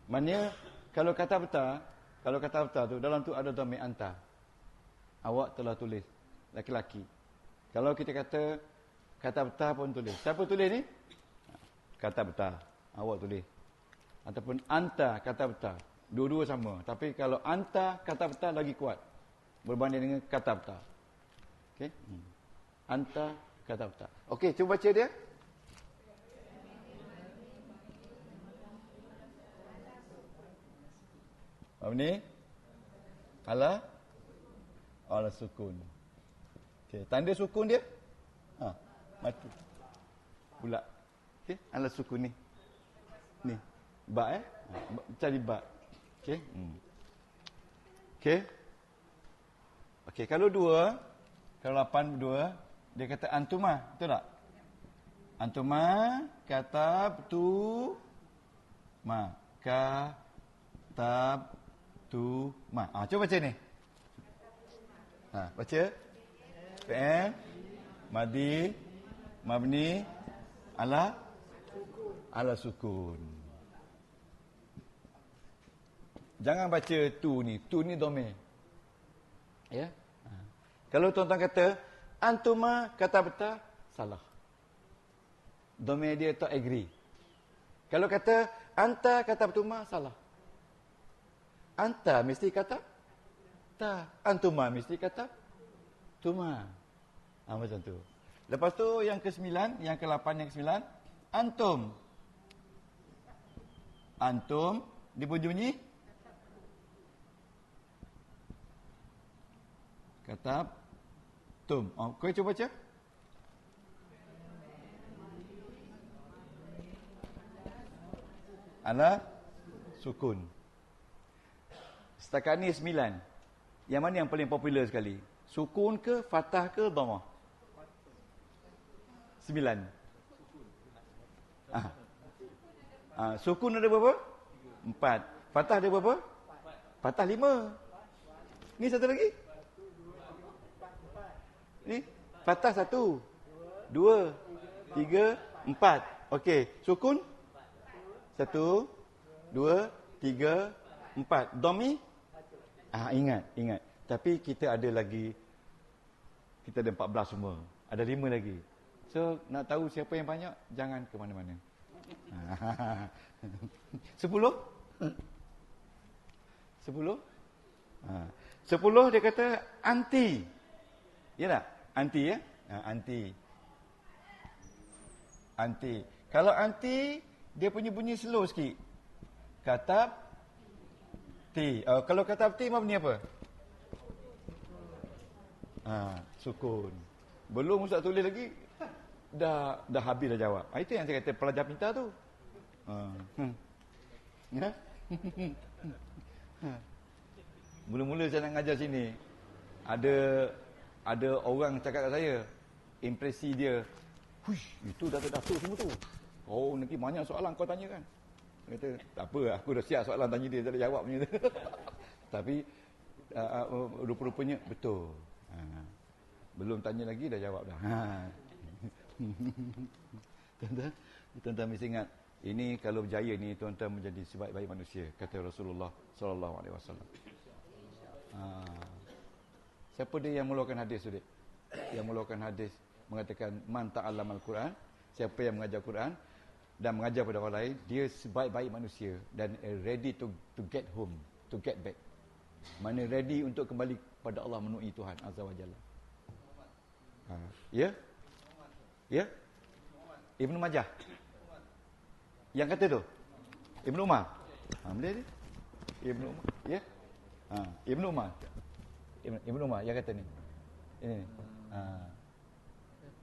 Maknanya kalau katabta tu dalam tu ada dhamir anta. Awak telah tulis laki-laki. Kalau kita kata katabta pun tulis. Siapa tulis ni? Katabta. Awak tulis. Ataupun anta katabta. Dua-dua sama. Tapi kalau anta katabta lagi kuat berbanding dengan katabta. Okey? Anta katabta. Okey, cuba baca dia. Apa ni? Ala sukun. Okey, tanda sukun dia? Mati. Pula. Okey, ala sukun ni. Ni. Ba cari ba. Okey. Okey. Okey, kalau 2, kalau 8 2, dia kata antuma, betul tak? Antuma katabtu katabtu ma. Cuba baca ni. Baca. Fi'il madi mabni ala sukun. Jangan baca tu ni dhamir. Ya. Kalau tuan-tuan kata antuma katabta, salah. Dhamir dia tak agree. Kalau kata anta katabtuma, salah. Anta mesti kata ta, antuma mesti kata tuma. Macam tu. Lepas tu yang ke-9, yang ke-8, yang ke-9, antum. Antum dibunyi katab tum. Kau cuba baca. Ala sukun. Setakat ni 9. Yang mana yang paling popular sekali? Sukun ke, fathah ke, dhammah? 9. Sukun ada berapa? 4. Fathah ada berapa? Fathah 5. Ni satu lagi? Ni fathah 1 2 3 4. Okey, sukun 1 2 3 4. Dhamir? Ingat. Tapi kita ada lagi, kita ada 14 semua. Ada 5 lagi. So, nak tahu siapa yang banyak, jangan ke mana-mana. 10? 10? 10 dia kata anti. Ya tak? Anti ya? Anti. Kalau anti, dia punya bunyi slow sikit. Katab T. Kalau katab T bunyi apa? Sukun. Belum Ustaz tulis lagi, dah habis dah jawab. Itu yang saya kata pelajar pintar tu. Mula-mula saya nak ngajar sini, ada orang cakap kat saya, impresi dia, "Huish, itu datuk-datuk semua tu. Oh, nanti banyak soalan kau tanya kan?" Dia kata, "Tak apa, aku dah siap soalan tanya dia, tak ada jawab punya." Tapi rupa-rupanya betul. Belum tanya lagi dah jawab dah. Tuan-tuan mesti ingat, ini kalau berjaya ni tuan-tuan menjadi sebaik-baik manusia, kata Rasulullah sallallahu alaihi wasallam. Siapa dia yang mengeluarkan hadis tu, Dik? Yang mengeluarkan hadis mengatakan man ta'allamal Quran, siapa yang mengajar Quran dan mengajar pada orang lain, dia sebaik-baik manusia dan ready to get home, to get back. Mana ready untuk kembali pada Allah, menemui Tuhan Azza wa Jalla. Ya? Ya? Ibnu Majah. Yang kata tu? Ibnu Umar. Boleh dia? Ibnu Umar. Ya? Ibnu Umar. Ibnu Umar yang kata ni. Ini.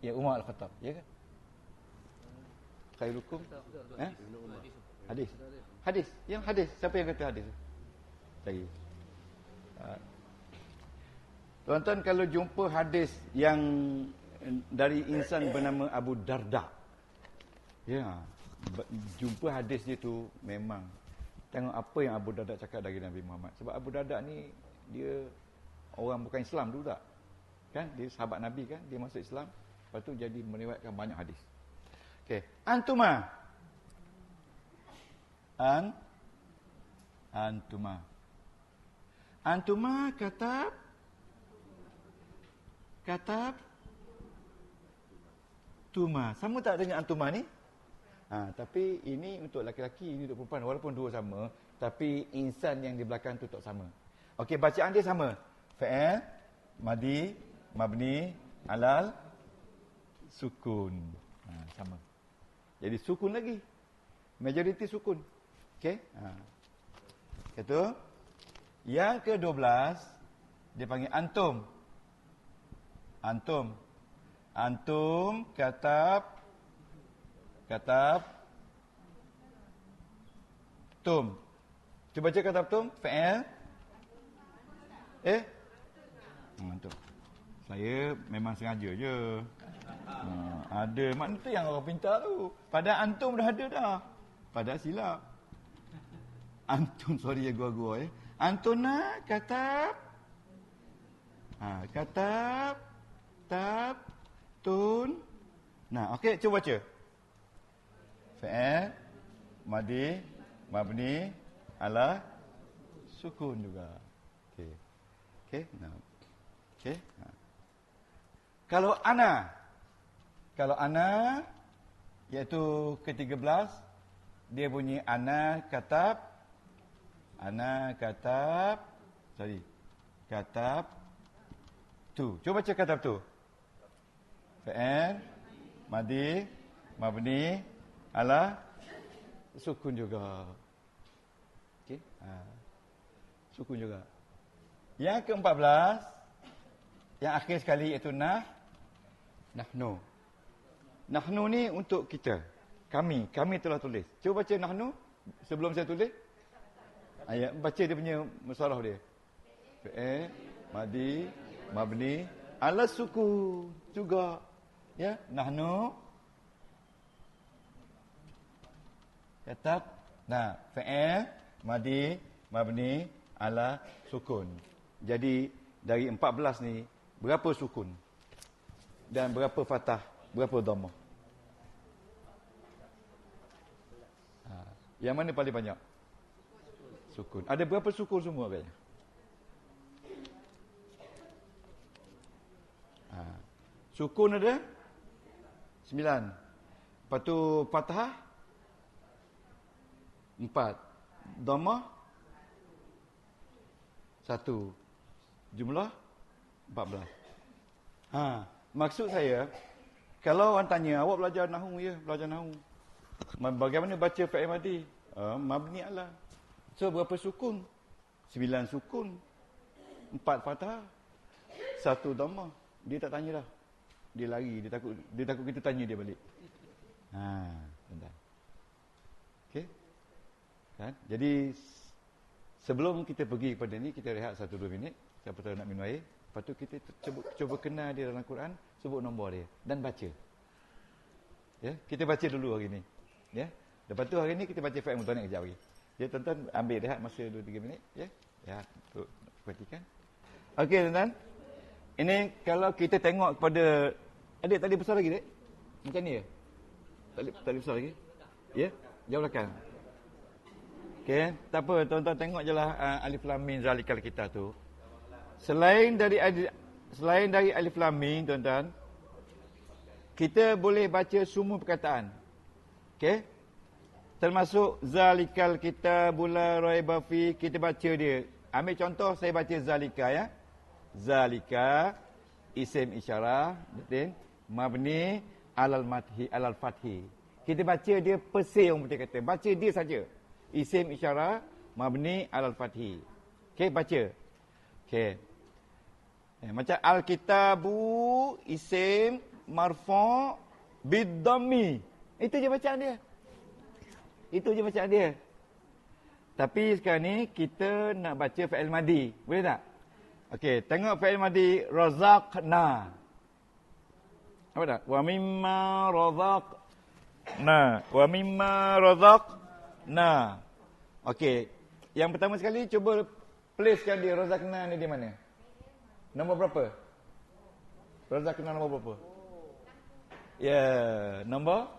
Ya, Umar Al-Khattab, ya kan? Khairukum. Hadis. Hadis. Yang hadis. Siapa yang kata hadis? Cari. Tuan-tuan, kalau jumpa hadis yang dari insan bernama Abu Darda, ya, jumpa hadis dia tu memang tengok apa yang Abu Darda cakap dari Nabi Muhammad. Sebab Abu Darda ni dia orang bukan Islam dulu tak? Kan? Dia sahabat Nabi kan? Dia masuk Islam. Lepas tu jadi meriwayatkan banyak hadis. Okey, antuma. Antuma. Antuma katab tuma. Sama tak dengan antuma ni? Tapi ini untuk laki-laki, ini untuk perempuan. Walaupun dua sama, tapi insan yang di belakang tu tak sama. Okey, bacaan dia sama. Fa'il, madi, mabni, alal, sukun. Sama. Jadi sukun lagi. Majoriti sukun. Okey? Itu. Yang ke-12 dia panggil antum. Antum katab tum. Cuba baca katab tum, fa'il. Antum. Saya memang sengaja je. Ada makna tu yang orang pintar tu. Padahal antum dah ada dah. Padahal silap. Antum, sorry ya gua-gua. Antuna katab. Katab tun. Nah, okey, cuba baca. Fa'il, madi, mabni, ala, sukun juga. Okey. Okey, nah. Okey. Kalau ana iaitu ke-13, dia bunyi ana katab tu. Cuba baca katab tu. Fa'il, madi, mabni, ala, sukun juga. Okey. Sukun juga. Yang ke-14, yang akhir sekali iaitu nahnu. Nahnu ni untuk kita. Kami telah tulis. Cuba baca nahnu sebelum saya tulis. Ayat baca dia punya musalah dia. Fa'il, madi, mabni, ala sukun juga. Ya, nahnu katab. Nah, fa'il, madi, mabni, ala sukun. Jadi dari 14 ni berapa sukun? Dan berapa fathah? Berapa dhammah? Yang mana paling banyak? Sukun. Ada berapa sukun semua kayaknya? Sukun ada 9. Lepas tu fathah 4. Dhammah 1. Jumlah 14. Maksud saya, kalau orang tanya, awak belajar nahwu ya? Belajar nahwu. Bagaimana baca fa'il madi? Mabni ala. So, berapa sukun? 9 sukun. 4 fathah. 1 dhammah. Dia tak tanya dah. Dia lari. Dia takut kita tanya dia balik. Bentar. Okey? Kan? Jadi, sebelum kita pergi kepada ni, kita rehat 1-2 minit. Siapa tahu nak minum air. Lepas tu kita cuba kenal dia dalam Quran, sebut nombor dia dan baca. Ya, kita baca dulu hari ni. Ya. Lepas tu hari ni kita baca fa'il mudhari' kejap lagi. Ya, tuan-tuan ambil rehat masa 2-3 minit, ya. Ya, untuk perhatikan. Okey, tuan-tuan. Ini kalau kita tengok kepada adik tadi besar lagi, Dek. Macam ni ya? Tak besar lagi. Ya, jauh belakang. Okey, tak apa, tuan-tuan tengok jelah alif lam mim zalikal kita tu. Selain dari alif lam mim, tuan-tuan, kita boleh baca semua perkataan. Okey? Termasuk zalikal kitabul la raiba fi, kita baca dia. Ambil contoh, saya baca zalika ya. Zalika isim isyarah, betul? Mabni alal fathi. Kita baca dia perse, orang putih kata. Baca dia saja. Isim isyarah mabni alal fathi. Okey, baca. Okey. Macam al-kitabu isim marfu' bid-dhammi. Itu je bacaan dia. Itu je bacaan dia. Tapi sekarang ni kita nak baca fi'il madi. Boleh tak? Okey, tengok fi'il madi razaqna. Apa tak? Wa mimma razaqna. Wa mimma razaqna. Okey. Yang pertama sekali cuba placekan dia razaqna ni di mana? Nombor berapa? Razaqna nombor berapa? Ya, nombor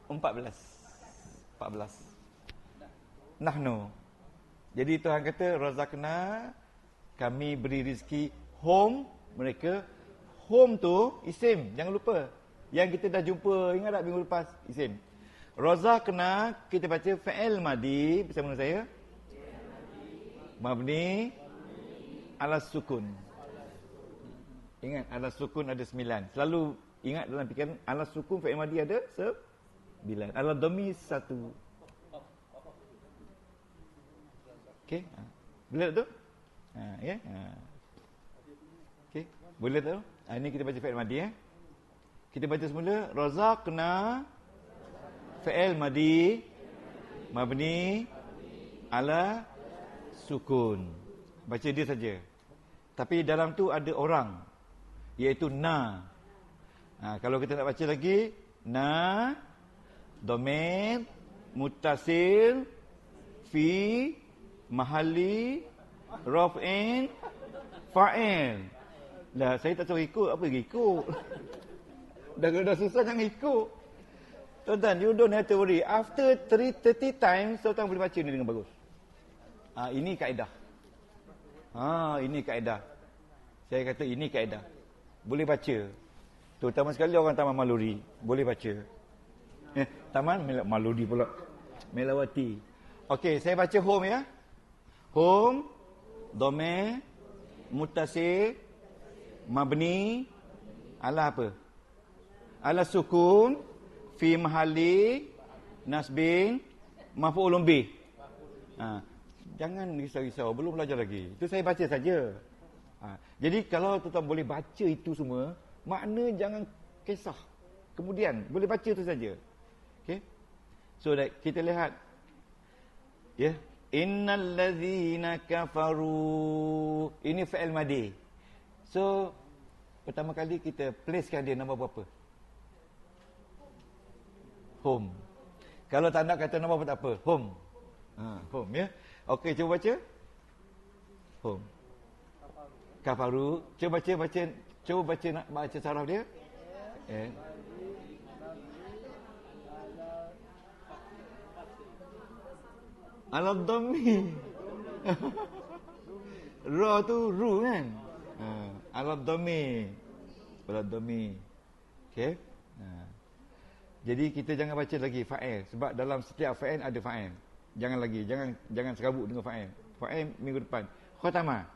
14. Nahnu. Jadi Tuhan kata razaqna, kami beri rezeki home mereka. Home tu isim, jangan lupa. Yang kita dah jumpa, ingat tak minggu lepas? Isim. Razaqna kita baca fi'il madi bersama saya. Mabni ala sukun. Ingat ala sukun ada 9. Selalu ingat dalam fikiran ala sukun fi'il madi ada 9. Ala dhammi 1. Okey. Boleh tak tu? Ya. Okey. Boleh tak tu? Ini kita baca fi'il madi . Kita baca semula razaqna fi'il madi mabni ala sukun. Baca dia saja. Tapi dalam tu ada orang, iaitu na. Kalau kita nak baca lagi, na dhamir muttasil fi mahalli raf'in fa'il. Lah saya tak tahu ikut, apa lagi ikut? Dah susah jangan ikut. Tuan-tuan, you don't have to worry. After 30 times, tuan-tuan boleh baca ni dengan bagus. Ini kaedah. Ini kaedah. Saya kata ini kaedah. Boleh baca. Terutama sekali orang Taman Maluri. Boleh baca. Taman Maluri pula. Melawati. Okey, saya baca home ya. Home, dhamir, muttasil, mabni, ala apa? Ala sukun, fi mahalli, nasbin, maf'ulun bih. Jangan risau-risau, belum belajar lagi. Itu saya baca saja. Jadi kalau tuan-tuan boleh baca itu semua, makna jangan kisah. Kemudian boleh baca itu saja. Okey. So that kita lihat ya, innal ladzina kafaru. Ini fi'il madi. So pertama kali kita placekan dia nombor berapa? Home. Kalau tak nak kata nombor tak apa, home. Home ya. Okey, cuba baca. Home. Kafaru. Cuba baca nak baca saraf dia. Alal dhammi. Ra tu ru kan? Alal dhammi. Alal dhammi. Okey. Jadi kita jangan baca lagi fa'il, sebab dalam setiap fa'il ada fa'il. Jangan lagi, jangan serabut dengan fa'il. Fa'il minggu depan. Khatamah.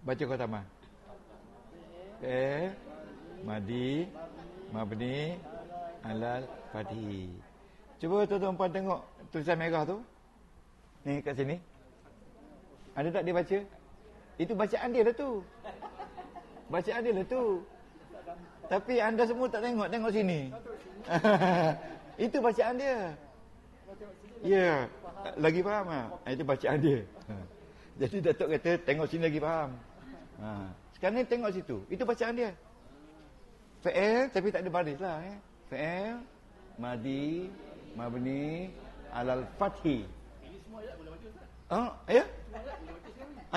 Baca khatamah. Madi mabni alal fathi. Cuba tuan-tuan puan tengok tulisan merah tu. Ni kat sini. Ada tak dia baca? Itu bacaan dia lah tu. Bacaan dia lah tu. Tapi anda semua tak tengok sini. Itu bacaan dia. Ya, lagi faham ah. Itu bacaan dia. Jadi Datuk kata tengok sini lagi faham. Sekarang ni tengok situ. Itu bacaan dia. Fi'il tapi tak ada baris lah ya. Fi'il madi mabni alal fathi. Ini semua ayat boleh baca Ustaz? Ya?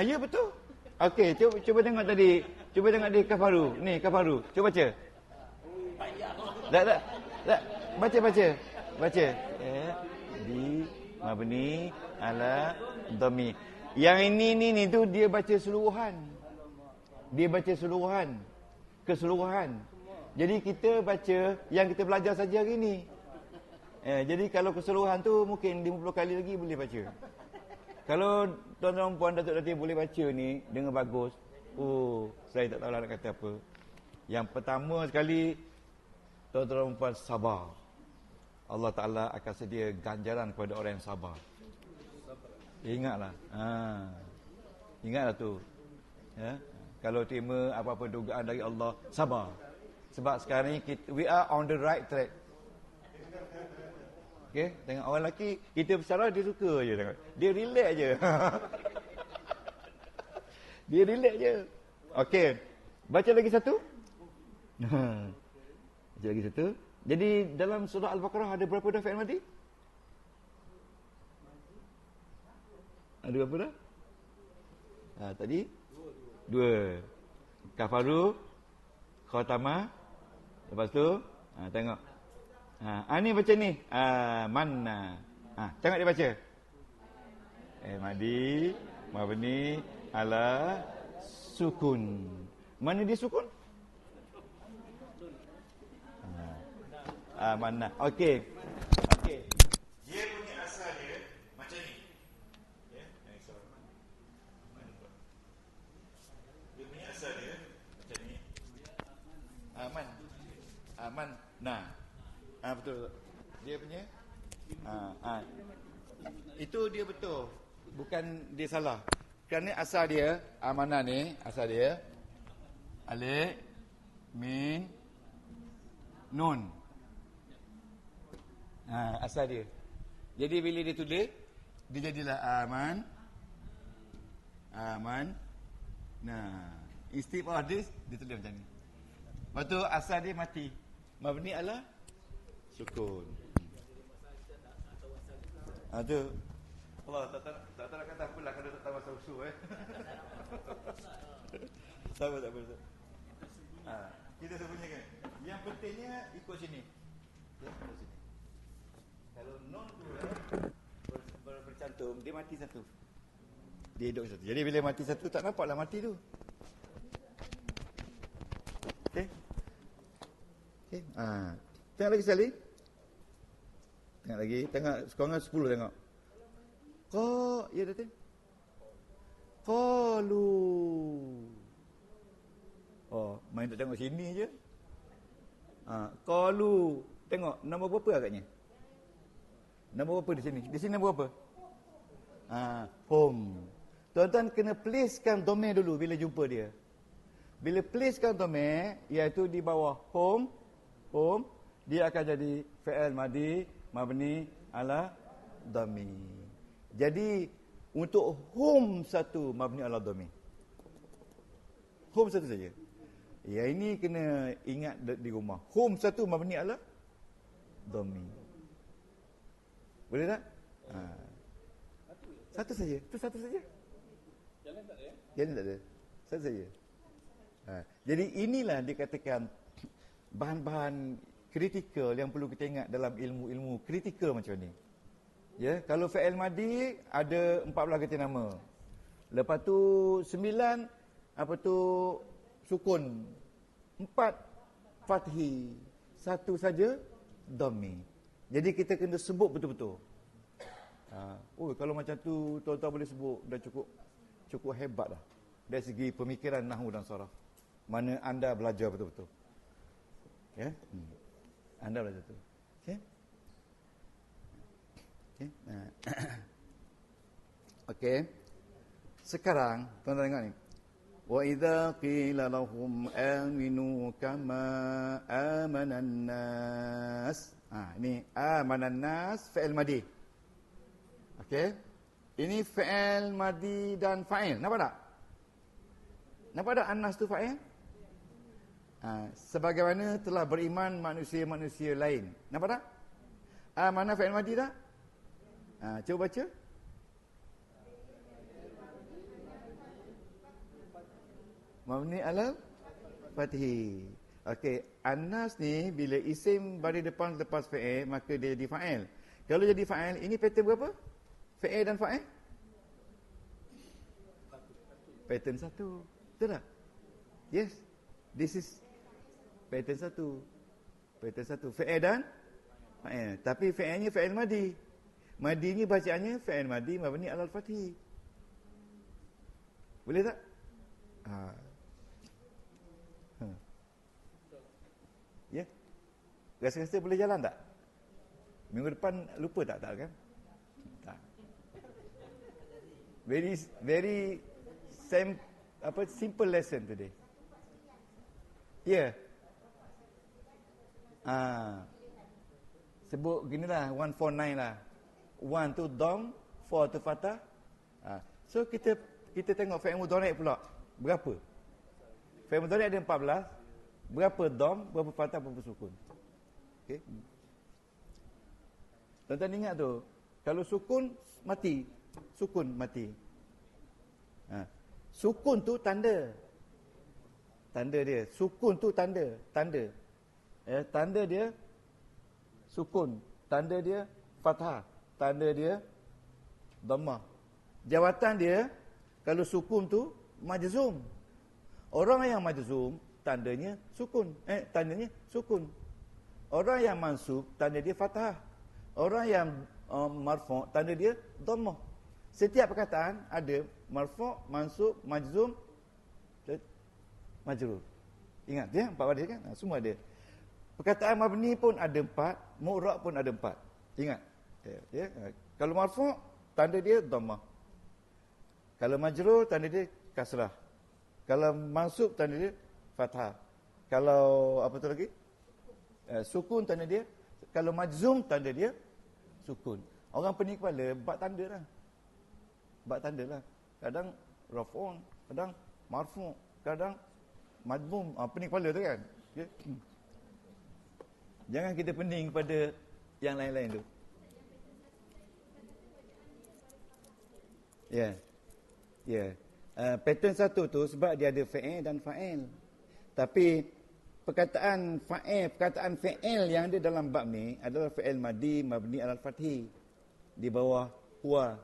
Ya betul. Okey, cuba tengok tadi. Cuba tengok di kafaru. Ni kafaru. Cuba baca. Tak. Baca. Di mabni ala dhammi. Yang ini tu dia baca seluruhan. Dia baca seluruhan. Keseluruhan. Jadi kita baca yang kita belajar saja hari ni. Jadi kalau keseluruhan tu mungkin 50 kali lagi boleh baca. Kalau tuan-tuan puan Datuk Datin boleh baca ni dengan bagus, saya tak tahu lah nak kata apa. Yang pertama sekali, tuan-tuan puan sabar. Allah Ta'ala akan sedia ganjaran kepada orang yang sabar. Ingatlah. Ingatlah tu. Ya? Kalau terima apa-apa dugaan dari Allah, sabar. Sebab sekarang ni we are on the right track. Okay? Tengok orang lelaki, kita bersalah dia suka je tengok. Dia relax je. Dia relax je. Okey. Baca lagi satu. Baca lagi satu. Jadi dalam surah Al-Baqarah ada berapa dah fi'il madi? Ada berapa dah? Tadi? 2. Kafaru, khatama. Lepas tu, tengok. Ni baca ni. Manna. Tengok dia baca. Madi, mabni, ala, sukun. Mana dia sukun? Manna. Okey. Dia punya asal dia macam ni. Ya, dia punya asal dia macam ni. Aman. Nah. Betul. Dia punya itu dia betul. Bukan dia salah. Kerana asal dia amanah ni, asal dia alif, min, nun. Asal dia. Jadi bila dia tulis, dia jadilah aman. Nah, instead of this, dia tulis macam ni. Lepas tu asal dia mati. Mabni ala sukun. Tu. Allah tak nak kata apalah kalau tak tahu asal usul Tak apa. Kita sembunyikan. Yang pentingnya ikut sini. Ikut sini. Kalau non tu bercantum, dia mati satu. Dia hidup satu. Jadi bila mati satu, tak nampaklah mati tu. Okey. Tengok lagi sekali. Tengok lagi. Tengok sekurang 10 tengok. Ya Datin. Qalu. Main tak tengok sini je. Qalu. Tengok nama berapa agaknya? Nama berapa di sini? Di sini nama berapa? Home. Tuan-tuan kena placekan domain dulu bila jumpa dia. Bila placekan domain, iaitu di bawah home, dia akan jadi fi'il madi mabni ala dhammi. Jadi untuk home satu mabni ala dhammi. Home satu saja. Ya, ini kena ingat di rumah. Home satu mabni ala dhammi. Boleh tak? Satu saja. Itu satu saja. Jalan tak ada ya? Jalan tak ada. Satu saja. Jadi inilah dikatakan bahan-bahan kritikal yang perlu kita ingat dalam ilmu-ilmu kritikal macam ni. Ya, kalau fi'il madi ada 14 ganti nama. Lepas tu 9 sukun. 4 fathi. 1 saja dhammi. Jadi kita kena sebut betul-betul. Kalau macam tu tuan-tuan boleh sebut dah cukup hebat dah. Dari segi pemikiran nahwu dan saraf. Mana anda belajar betul-betul. Ya? Anda belajar betul. Okey? Okey. Sekarang tuan-tuan tengok ni. Wa idza qila lahum aminu kama amanan nas. Ini amanan nas fi'il madi. Okey. Ini fi'il madi dan fa'il. Nampak tak? Nampak tak an-nas tu fa'il? Sebagaimana telah beriman manusia-manusia lain. Nampak tak? Mana fi'il madi tak? Cuba baca. Mabni ala fathi. Okey, an-nas ni bila isim baris depan lepas fi'il maka dia jadi fa'il. Kalau jadi fa'il, ini pattern berapa? Fi'il dan fa'il? pattern 1. Betul tak? Yes. This is pattern 1. Pattern 1. Fa'il dan fa'il. Tapi fa'ilnya fa'il madi. Madinya bacaannya fa'il madi mabni alal fathi. Boleh tak? Ya. Rasa-rasa boleh jalan tak? Minggu depan lupa tak kan? Tak. Very simple lesson today. Ya. Sebut ginilah 149 lah. 1 tu dom, 4 tu fathah. So kita tengok fi'il mudhari' pula. Berapa? Fi'il mudhari' ada 14. Berapa dom, berapa fathah, berapa sukun? Okey. Tuan-tuan ingat tu, kalau sukun mati. Sukun mati. Sukun tu tanda. Tanda dia. Sukun tu tanda. Tanda. Tanda dia sukun. Tanda dia fathah. Tanda dia dhammah. Jawatan dia kalau sukun tu majzum. Orang yang majzum tandanya sukun. Tandanya sukun. Orang yang mansub tanda dia fathah. Orang yang marfu' tanda dia dhammah. Setiap perkataan ada marfu', mansub, majzum, majrur. Ingat ya, 4 baris kan? Semua ada. Perkataan mabni pun ada 4, mu'rab pun ada 4. Ingat. Ya. Kalau marfu' tanda dia dhammah. Kalau majrur tanda dia kasrah. Kalau mansub tanda dia fathah. Kalau apa tu lagi? Sukun tanda dia. Kalau majzum tanda dia sukun. Orang pening kepala bab tanda lah. Bab tanda lah. Kadang raf'un, kadang marfu', kadang madmum. Pening kepala tu kan. Okay? Jangan kita pening kepada yang lain-lain tu. Ya. Ya. Pattern 1 tu sebab dia ada fa'il dan fa'il. Tapi perkataan fa'il yang ada dalam bab ni adalah fa'il madi mabni alal fathi di bawah huwa.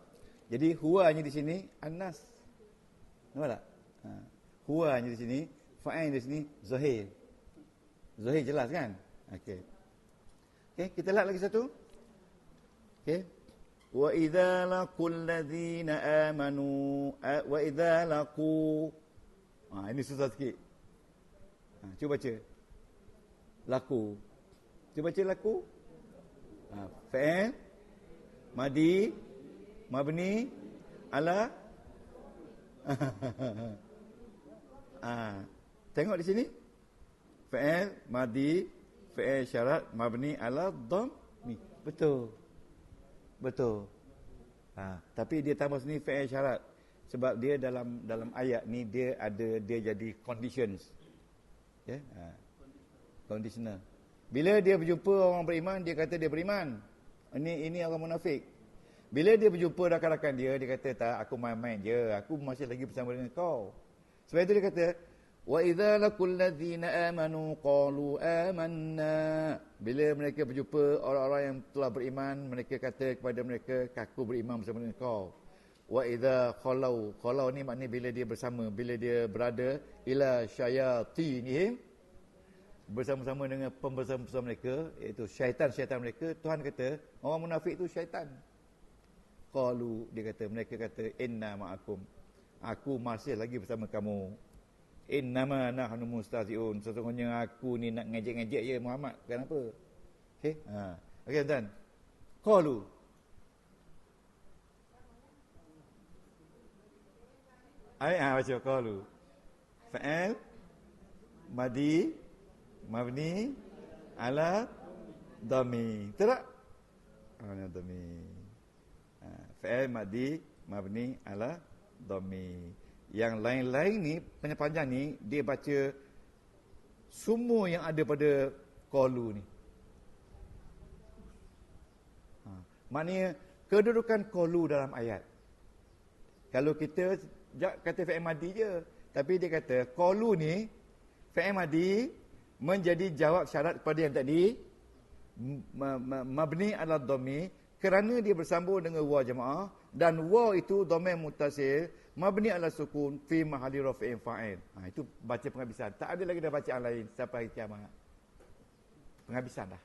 Jadi huwanya di sini annas. Nampak tak? Huwanya di sini, fa'il di sini zahir. Zahir jelas kan? Okey. Okey, kita lihat lagi satu. Okey. Wa idza laqul ladzina amanu wa idza laqu. Ini susah sikit. Cuba baca. Laku. Cuba baca laku. Fa'il madi mabni ala tengok di sini. Fa'il madi fa'il syarat mabni ala dhammi. Betul. Tapi dia tambah sini fa'il syarat sebab dia dalam ayat ni dia jadi conditions. Ya, conditional. Bila dia berjumpa orang beriman, dia kata dia beriman. Ini orang munafik. Bila dia berjumpa rakan-rakan dia kata tak, aku main-main je, aku masih lagi bersama dengan kau. Sebab itu dia kata, wa idza laqul ladzina amanu qalu amanna. Bila mereka berjumpa orang-orang yang telah beriman, mereka kata kepada mereka, aku beriman bersama dengan kau. Wa idza khalau ni maknanya bila dia bersama, bila dia berada ila syayatinihim, bersama-sama dengan pembesar-pembesar mereka, iaitu syaitan-syaitan mereka. Tuhan kata orang munafik itu syaitan. Qalu, mereka kata inna ma'akum, aku masih lagi bersama kamu. Innama nahnu mustaziun, sesungguhnya aku ni nak ngejek-ngejek je Muhammad. Kenapa? Okey. Okey tuan. Qalu. Baca qalu. Fa'il madi mabni ala dhammi. Betul tak? Ala dhammi. Fa'il madi mabni ala dhammi. Yang lain-lain ni panjang-panjang ni dia baca semua yang ada pada qalu ni. Maknanya kedudukan qalu dalam ayat. Kalau kita kata fa'il madi je, tapi dia kata qalu ni fa'il madi menjadi jawab syarat kepada yang tadi mabni ala dhammi kerana dia bersambung dengan waw jamaah, dan waw itu dhamir muttasil Mabni ala sukun fi mahalli raf'in fa'il. Itu baca penghabisan. Tak ada lagi dah bacaan lain sampai kiamat. Penghabisan dah.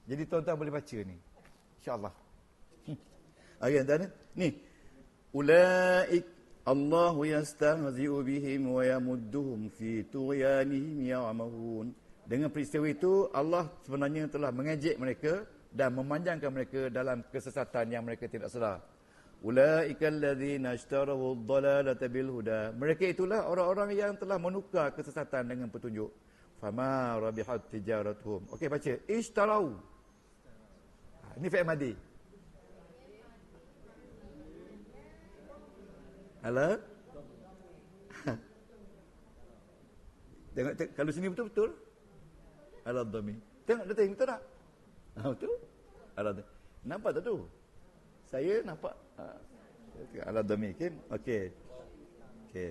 Jadi tuan-tuan boleh baca ni. InsyaAllah. Ayat tadi. Ni. Ulaik Allahu yastahzi'u bihim wa yamudduhum fi tughyanihim ya'mahun. Dengan peristiwa itu Allah sebenarnya telah mengejek mereka dan memanjangkan mereka dalam kesesatan yang mereka tidak sedar. Ulaika alladzina ishtaraw ad-dalalata bil huda. Mereka itulah orang-orang yang telah menukar kesesatan dengan petunjuk. Fama rabihat tijaratuhum. Okey, baca. Ishtaraw. Ini fi'il madhi. Alah. Tengok, kalau sini betul-betul. Al-Dhammi. Tengok detik betul tak? Betul. Al-Dhammi. Nampak tak tu? Saya nampak. Al-Dhammi kan? Okey. Okey.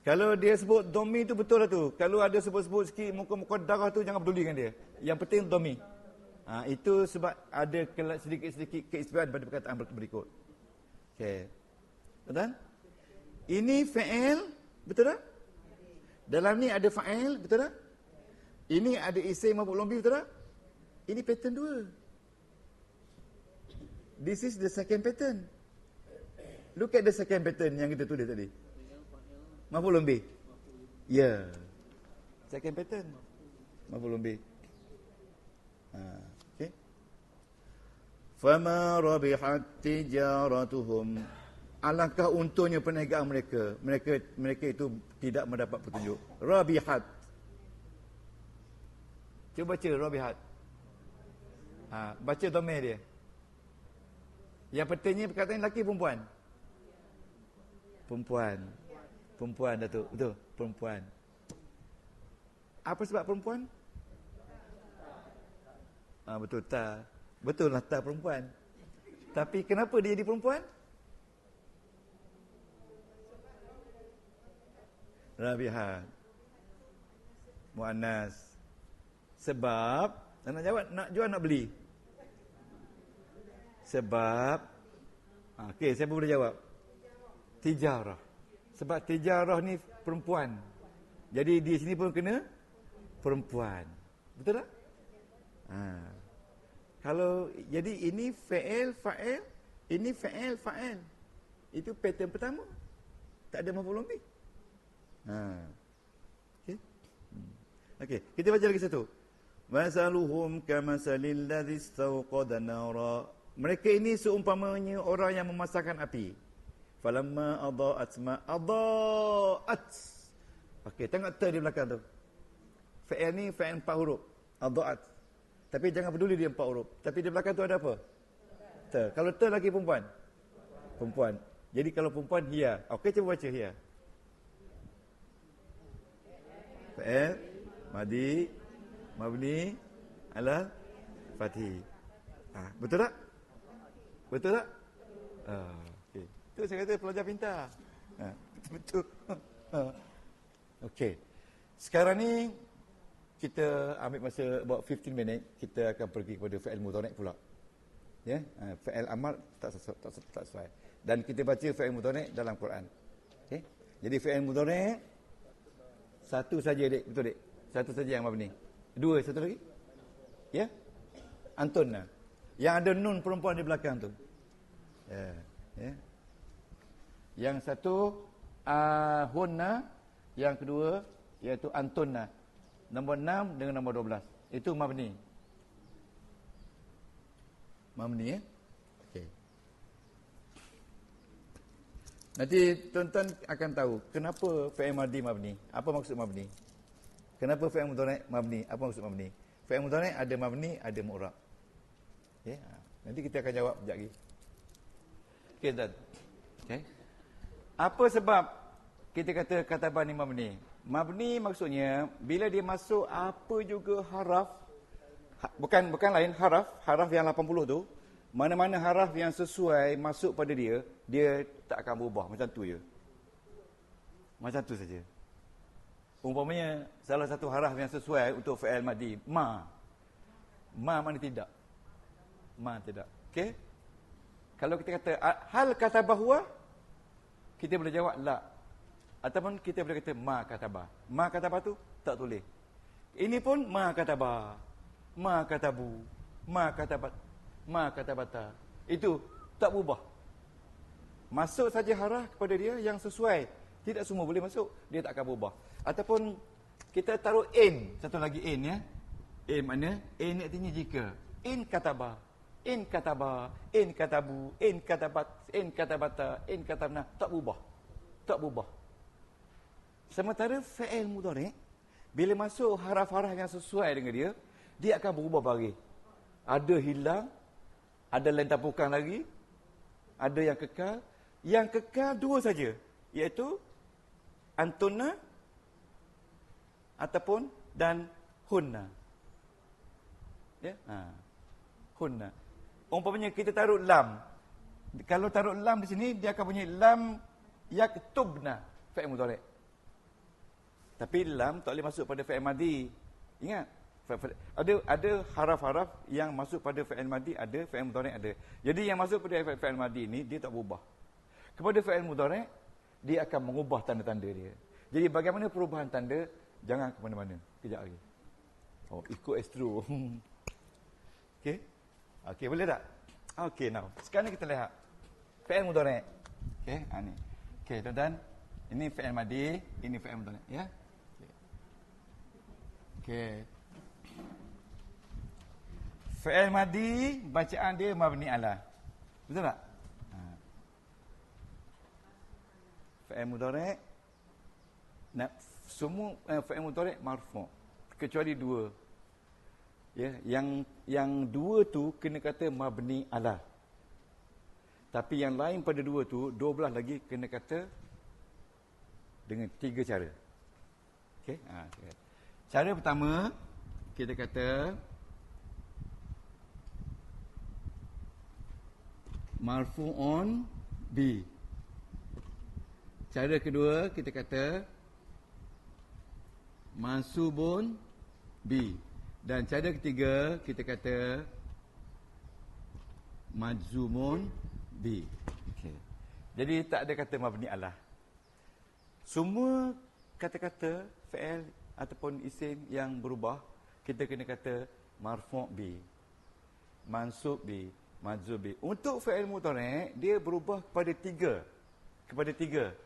Kalau dia sebut Dhammi tu betul lah tu. Kalau ada sebut-sebut sikit muka-muka darah tu jangan peduli dengan dia. Yang penting Dhammi. Itu sebab ada sedikit-sedikit keistimewaan pada perkataan berikut. Okey. Betul? Ini fa'il, betul tak? Dalam ni ada fa'il, betul tak? Ini ada isim maf'ul bih, betul tak? Ini pattern dua. This is the second pattern. Look at the second pattern yang kita tulis tadi. Maf'ul bih. Ya. Second pattern. Maf'ul bih. Okey. Fama rabihat tijaratuhum. Alangkah untungnya perniagaan mereka. Mereka itu tidak mendapat petunjuk. Rabihat. Cuba baca Rabihat. Baca dhamir dia. Yang pentingnya perkataan lelaki perempuan. Perempuan. Perempuan Datuk. Betul, perempuan. Apa sebab perempuan? Betul tak. Betul lah tak perempuan. Tapi kenapa dia jadi perempuan? Rabihat. Muannas. Sebab nak jawab, nak jual nak beli. Sebab okey, siapa boleh jawab? Tijarah. Sebab tijarah ni perempuan. Jadi di sini pun kena perempuan. Betul tak? Kalau jadi ini fa'il fa'il, ini fa'il fa'il. Itu pattern pertama. Tak ada maf'ul bih. Okey. Okey, kita baca lagi satu. Masaluhum kamasalil ladzi istawqada nara. Mereka ini seumpamanya orang yang memasakkan api. Falamma adaa'at ma adaa'at. Okey, tengok ta di belakang tu. Fa'il ni fa'il 4 huruf. Adaa'at. Tapi jangan peduli dia 4 huruf. Tapi di belakang tu ada apa? Ta. Kalau ta lagi perempuan. Perempuan. Jadi kalau perempuan hiya. Okey, cuba baca hiya. Fa'il madhi mabni ala fathi. Betul tak? Betul tak? Okey. Tu saya kata pelajar pintar. Betul. Okey. Sekarang ni kita ambil masa about 15 minit, kita akan pergi kepada fi'il mudhari' pula. Ya, fi'il amar tak sesuai. Dan kita baca fi'il mudhari' dalam Quran. Okey. Jadi fi'il mudhari' satu saja Dik, betul Dik? Satu saja yang mabni. Dua, satu lagi? Ya? Antun. Yang ada nun perempuan di belakang tu. Ya. Yang satu hunna, yang kedua iaitu antunna. Nombor 6 dengan nombor 12. Itu mabni. Mabni ya? Okey. Nanti tuan-tuan akan tahu kenapa fi'il madhi mabni. Apa maksud mabni? Kenapa fi'il mudhari' mabni? Apa maksud mabni? Fi'il mudhari' ada mabni, ada mu'rab. Okey. Nanti kita akan jawab sekejap lagi. Okey, tuan. Okey. Apa sebab kita kata katabah ni mabni? Mabni maksudnya bila dia masuk apa juga haraf, bukan lain haraf yang 80 tu, mana-mana haraf yang sesuai masuk pada dia, dia tak akan berubah, macam tu je. Macam tu saja. Umpamanya salah satu haraf yang sesuai untuk fi'il madhi, ma mana tidak? Ma tidak. Okey? Kalau kita kata hal katabah huwa, kita boleh jawab la. Ataupun kita boleh kata ma kataba. Ma kataba tu tak tulis. Ini pun ma kataba. Ma katabu. Ma katabat. Ma katabata. Itu tak berubah. Masuk saja harah kepada dia yang sesuai. Tidak semua boleh masuk, dia tak akan berubah. Ataupun kita taruh in, satu lagi in ya. In mana? In artinya jika. In kataba. In kataba, in katabu, in katabat, in katabata, in katabna, tak berubah. Tak berubah. Sementara fi'il mudhari' bila masuk haraf-haraf yang sesuai dengan dia, dia akan berubah baris. Ada hilang, ada lain tapukan lagi, ada yang kekal. Yang kekal dua saja, iaitu antuna ataupun dan hunna. Ya, hunna. Umpamanya kita taruh lam. Kalau taruh lam di sini, dia akan bunyi lam yaktubna, fi'il mudhari'. Tapi lam tak boleh masuk pada fi'il madhi. Ingat, ada haraf-haraf yang masuk pada fi'il madhi ada, fi'il mudhari' ada. Jadi yang masuk pada fi'il madhi ini dia tak berubah. Kepada fi'il mudhari' dia akan mengubah tanda-tanda dia. Jadi bagaimana perubahan tanda? Jangan ke mana-mana. Kejap lagi. Oh, ikut astro. Okey. Okey, boleh tak? Okey, now. Sekarang kita lihat fi'il mudhari'. Okey, ni. Okey, tuan-tuan. Ini fi'il madhi, ini fi'il mudhari', ya. Okey. Fi'il madhi bacaan dia mabni ala. Betul tak? Fi'il mudhari' semua fi'il mudhari' marfu' kecuali dua. Ya, yang dua tu kena kata mabni ala. Tapi yang lain pada dua tu, 12 lagi kena kata dengan 3 cara. Okey? Cara pertama kita kata marfu'un bi. Cara kedua kita kata mansubun bi. Dan cara ketiga kita kata majzumun bi. Okay. Jadi tak ada kata mabni alah. Semua kata-kata fi'il ataupun isim yang berubah kita kena kata marfu' bi, mansub bi, majzum bi. Untuk fi'il mudhari' dia berubah kepada tiga.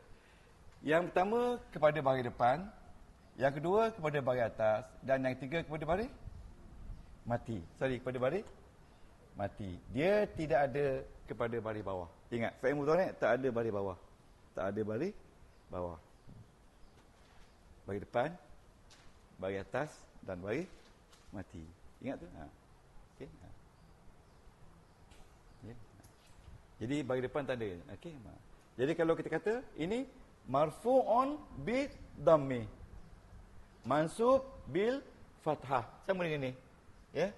Yang pertama kepada baris depan, yang kedua kepada baris atas, dan yang ketiga kepada baris mati. Kepada baris mati. Dia tidak ada kepada baris bawah. Ingat, fi'il mudhari' tak ada baris bawah. Tak ada baris bawah. Baris depan, baris atas dan baris mati. Ingat tu? Okey. Ya. Jadi baris depan tak ada. Okey. Jadi kalau kita kata ini marfu'un bi dhammi, mansub bil fathah, sama dengan ni. Ya.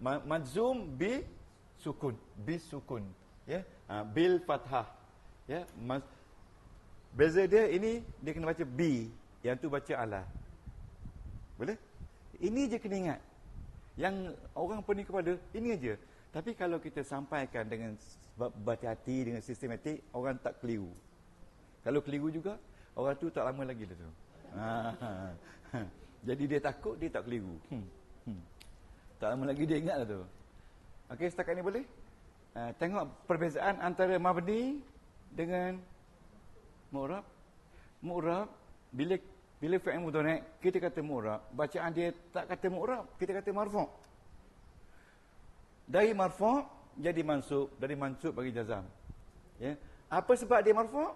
Majzum bi sukun, ya. Bil fathah. Ya. Beza dia ini dia kena baca bi, yang tu baca ala. Boleh? Ini je kena ingat. Yang orang pening kepada ini aja. Tapi kalau kita sampaikan dengan berhati-hati, dengan sistematik, orang tak keliru. Kalau keliru juga, orang tu tak lama lagi dah tu. Jadi dia takut, dia tak keliru. Tak lama lagi dia ingat dah tu. Okey, setakat ni boleh? Tengok perbezaan antara mabni dengan mu'rab. Mu'rab, bila fi'il mudhari' kita kata mu'rab, bacaan dia tak kata mu'rab, kita kata marfu'. Dari marfu' jadi mansub, dari mansub bagi jazam. Ya. Apa sebab dia marfu'?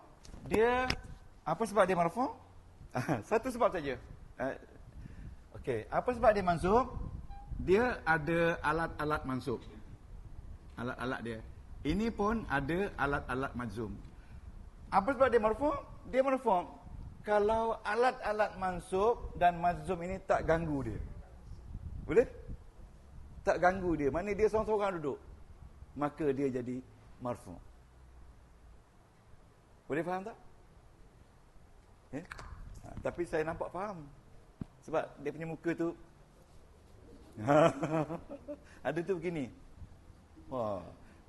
Apa sebab dia marfu'? Satu sebab saja. Okey, apa sebab dia mansub? Dia ada alat-alat mansub. Alat-alat dia. Ini pun ada alat-alat majzum. Apa sebab dia marfu'? Dia marfu' kalau alat-alat mansub dan majzum ini tak ganggu dia. Boleh? Tak ganggu dia. Maknanya dia seorang-seorang duduk. Maka dia jadi marfu'. Boleh faham tak? Ya? Tapi saya nampak faham. Sebab dia punya muka tu ada tu begini. Wah.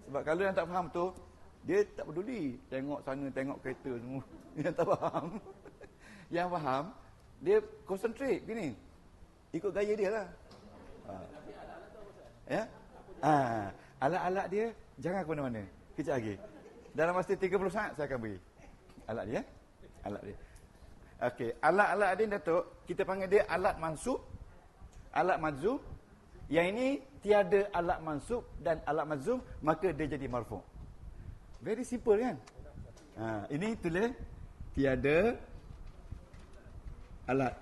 Sebab kalau yang tak faham tu, Dia tak peduli. Tengok sana, tengok kereta semua. Yang tak faham. Yang faham, dia concentrate gini. Ikut gaya dia lah. Ya? Alat-alat dia jangan ke mana-mana. Kejap lagi. Dalam masa 30 saat saya akan beri. Alat dia. Alat dia. Okey, alat-alat dia Datuk, kita panggil dia alat mansub, alat majzum. Yang ini tiada alat mansub dan alat majzum, maka dia jadi marfu'. Very simple kan? Ini tulis tiada alat.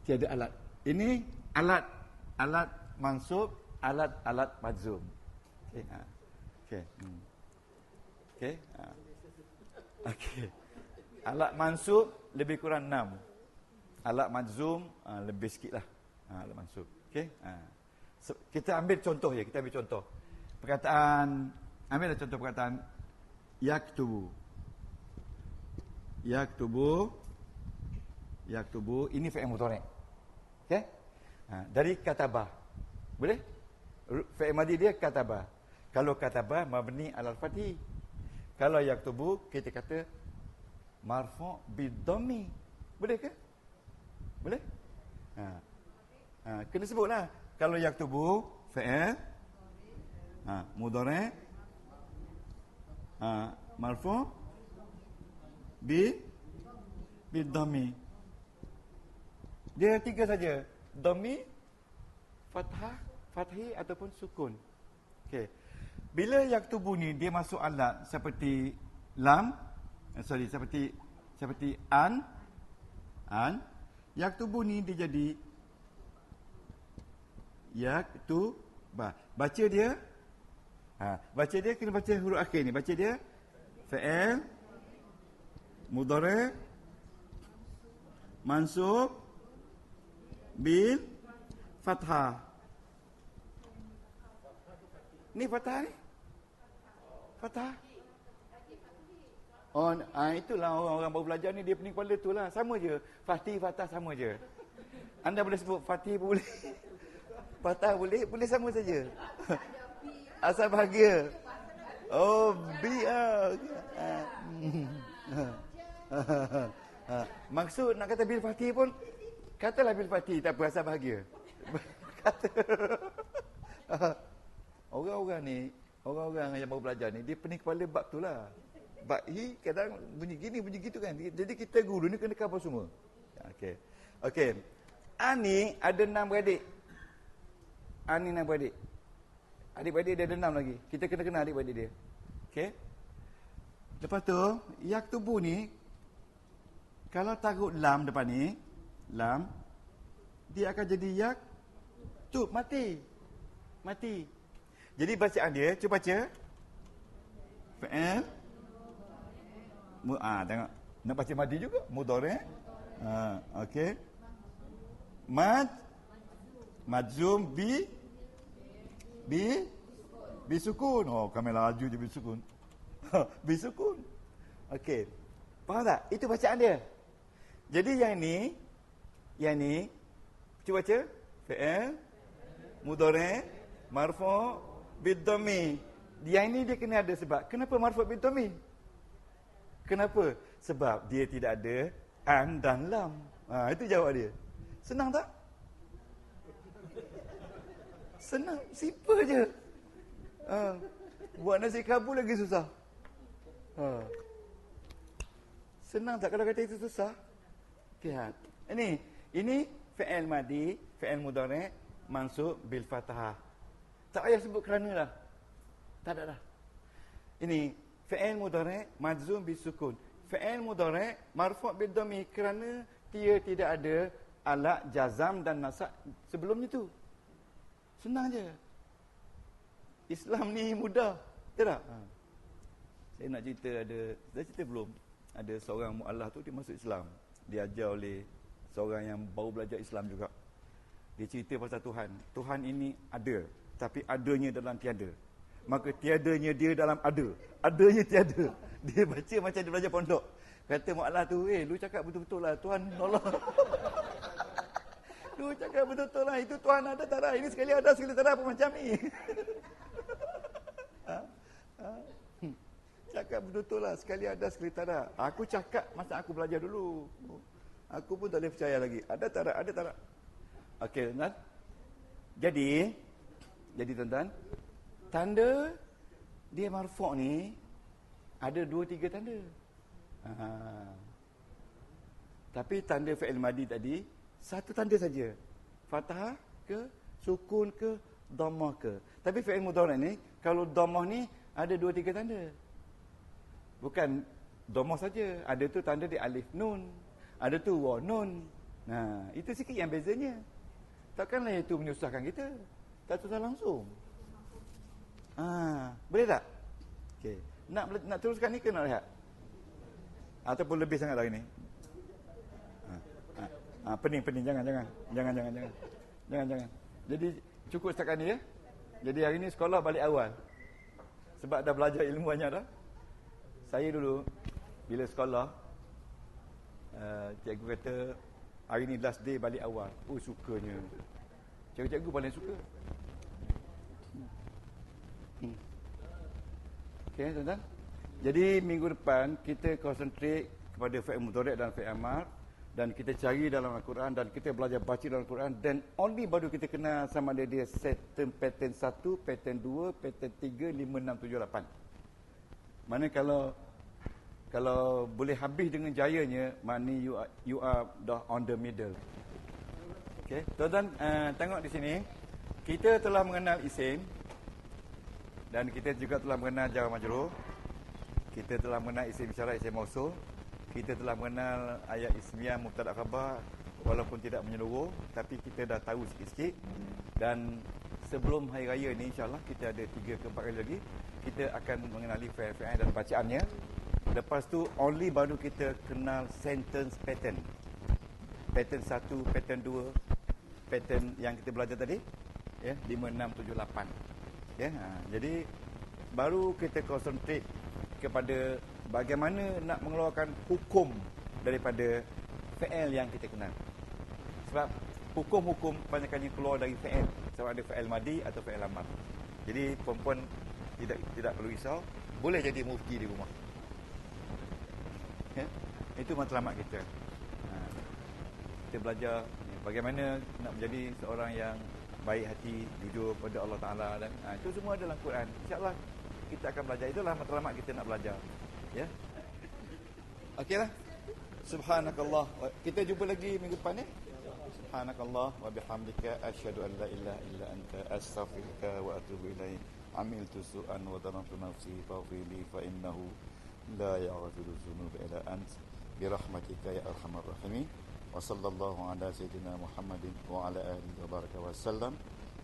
Tiada alat. Ini alat mansub, alat majzum. Okey. Okey. Okey. Okey. Alat mansub lebih kurang 6. Alat majzum lebih sikit lah. Alat mansub. Okey. Kita ambil contoh ya, kita ambil contoh. Perkataan, ambillah contoh perkataan yaktubu. Yaktubu ini fi'il mudhari'. Okey? Dari katabah. Boleh? Fi'il madhi dia katabah. Kalau katabah mabni alal fathi. Kalau yaktubu kita kata marfu' bid-dhammi. Boleh ke? Boleh? Kena sebutlah. Kalau yaktubu fi'il mudhari' marfu' bid-dhammi. Dia tiga saja. Dhammi, fathah, fathi ataupun sukun. Okey. Bila yaktubu ni dia masuk alat seperti lam, seperti an, yaktubu ni dia jadi yaktubah. Baca dia kena baca huruf akhir ni. Baca dia fi'il mudhari' mansub bil fathah. Ni fathah ni? Fathah. Oh, itulah orang-orang baru belajar ni, dia pening kepala tu lah. Sama je. Fathih, fathah sama je. Anda boleh sebut fathih boleh. Fathah boleh sama saja. Asal bahagia. Oh, maksud nak kata bil fathih pun, katalah bil fathih, tak apa, asal bahagia. Kata. Orang-orang yang baru belajar ni, dia pening kepala bab tu lah. Bab kadang bunyi gini, bunyi gitu kan. Jadi kita guru ni kena cover semua. Okey. Ani ada 6 beradik. Ani 6 beradik. Adik-beradik dia ada 6 lagi. Kita kena kenal adik-beradik dia. Okey. Lepas tu, yaktubu ni, kalau taruh lam depan ni, lam, dia akan jadi yaktub, mati. Jadi bacaan dia, cuba baca. Fi'il. Tengok. Nak baca madi juga. Mudhari'. Okey. Majzum bi sukun. Oh, kami laju je bi sukun. Bi sukun. Okey. Faham tak? Itu bacaan dia. Jadi yang ni cuba baca. Fi'il mudhari' marfu' bid-dhammi. Yang ini dia kena ada sebab. Kenapa marfu' bid-dhammi? Kenapa? Sebab dia tidak ada an dan lam. Itu jawab dia. Senang tak? Senang, simple je. Buat nasi kabul lagi susah. Senang tak kalau kata itu susah? Lihat. Ini fi'il madhi, fi'il mudhari' mansub bil fathah. Tak payah sebut kerana lah. Tak ada dah. Ini fi'il mudhari' majzum bis sukun. Fi'il mudhari' marfu' bid dhammi kerana dia tidak ada alat jazam dan nasab sebelumnya tu. Senang je. Islam ni mudah. Betul tak? Saya nak cerita saya cerita belum. Ada seorang mu'alaf tu dia masuk Islam. Diajar oleh seorang yang baru belajar Islam juga. Dia cerita pasal Tuhan. Tuhan ini ada, tapi adanya dalam tiada. Maka tiadanya dia dalam ada. Adanya tiada. Dia baca macam dia belajar pondok. Kata mu'alaf tu, lu cakap betul-betul lah. Tuhan Allah. Lu cakap betul-betul lah. Itu Tuhan ada tak ada. Ini sekali ada, sekali tak ada. Apa macam ni? cakap betul lah. Sekali ada, sekali tak ada. Aku cakap masa aku belajar dulu. Aku pun tak boleh percaya lagi. Ada tak ada? Ada tak ada? Okey, tuan-tuan. Jadi tuan-tuan, tanda dia marfu' ni ada 2-3 tanda. Tapi tanda fi'il madi tadi satu tanda saja. Fathah ke, sukun ke, dhammah ke. Tapi fi'il mudhari' ni kalau dhammah ni ada 2-3 tanda. Bukan dhammah saja, ada tu tanda di alif nun, ada tu waw nun. Nah, itu sikit yang bezanya. Takkanlah itu menyusahkan kita. Tak susah langsung. Boleh tak? Okey. Nak teruskan ni ke nak rehat? Ataupun lebih sangat hari ni? Pening. Jangan. Jadi cukup setakat ni ya. Jadi hari ni sekolah balik awal. Sebab dah belajar ilmu banyak dah. Saya dulu bila sekolah cikgu kata hari ni last day balik awal. Oh, sukanya. Cikgu-cikgu paling suka. Okey, tuan-tuan. Jadi minggu depan kita konsentrate kepada fi'il mudhari' dan fi'il amar, dan kita cari dalam Al-Quran dan kita belajar baca dalam Al-Quran, dan only baru kita kenal sama ada dia pattern 1, pattern 2, pattern 3, 5, 6, 7, 8. Mana kalau boleh habis dengan jayanya, maknanya you are dah on the middle. Okey, tuan-tuan, tengok di sini. Kita telah mengenal isim dan kita juga telah mengenal jar majrur. Kita telah mengenal isim isyarat, isim mausul. Kita telah mengenal ayat ismiyah, mubtada' khabar, walaupun tidak menyeluruh, tapi kita dah tahu sikit-sikit. Dan sebelum hari raya ni insya-Allah kita ada 3 ke 4 kali lagi kita akan mengenali fi'il dan bacaannya. Lepas tu only baru kita kenal sentence pattern. Pattern 1, pattern 2, pattern yang kita belajar tadi, ya, 5, 6, 7, 8. Ya, jadi baru kita concentrate kepada bagaimana nak mengeluarkan hukum daripada fi'il yang kita kenal. Sebab hukum-hukum kebanyakannya keluar dari fi'il, sama ada fi'il madi atau fi'il amar. Jadi perempuan tidak perlu risau, boleh jadi mufti di rumah. Ya? Itu matlamat kita. Kita belajar bagaimana nak menjadi seorang yang baik hati, jujur pada Allah Ta'ala, dan itu semua dalam Quran. InsyaAllah kita akan belajar. Itulah matlamat kita nak belajar. Ya. Okeylah. Subhanakallah. Kita jumpa lagi minggu depan ya. Subhanakallah wa bihamdika asyhadu an la ilaha illa anta astaghfiruka wa atubu ilaik. Amiltu su'an wa dhalamtu nafsi faghfir li fa innahu la yaghfiru dzunuba illa ant bi rahmatika ya arhamar rahimin. Wa sallallahu ala sayyidina Muhammadin wa ala alihi wa baraka wa sallam.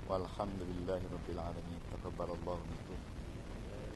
Walhamdulillahi rabbil alamin. Taqabbalallahu minkum.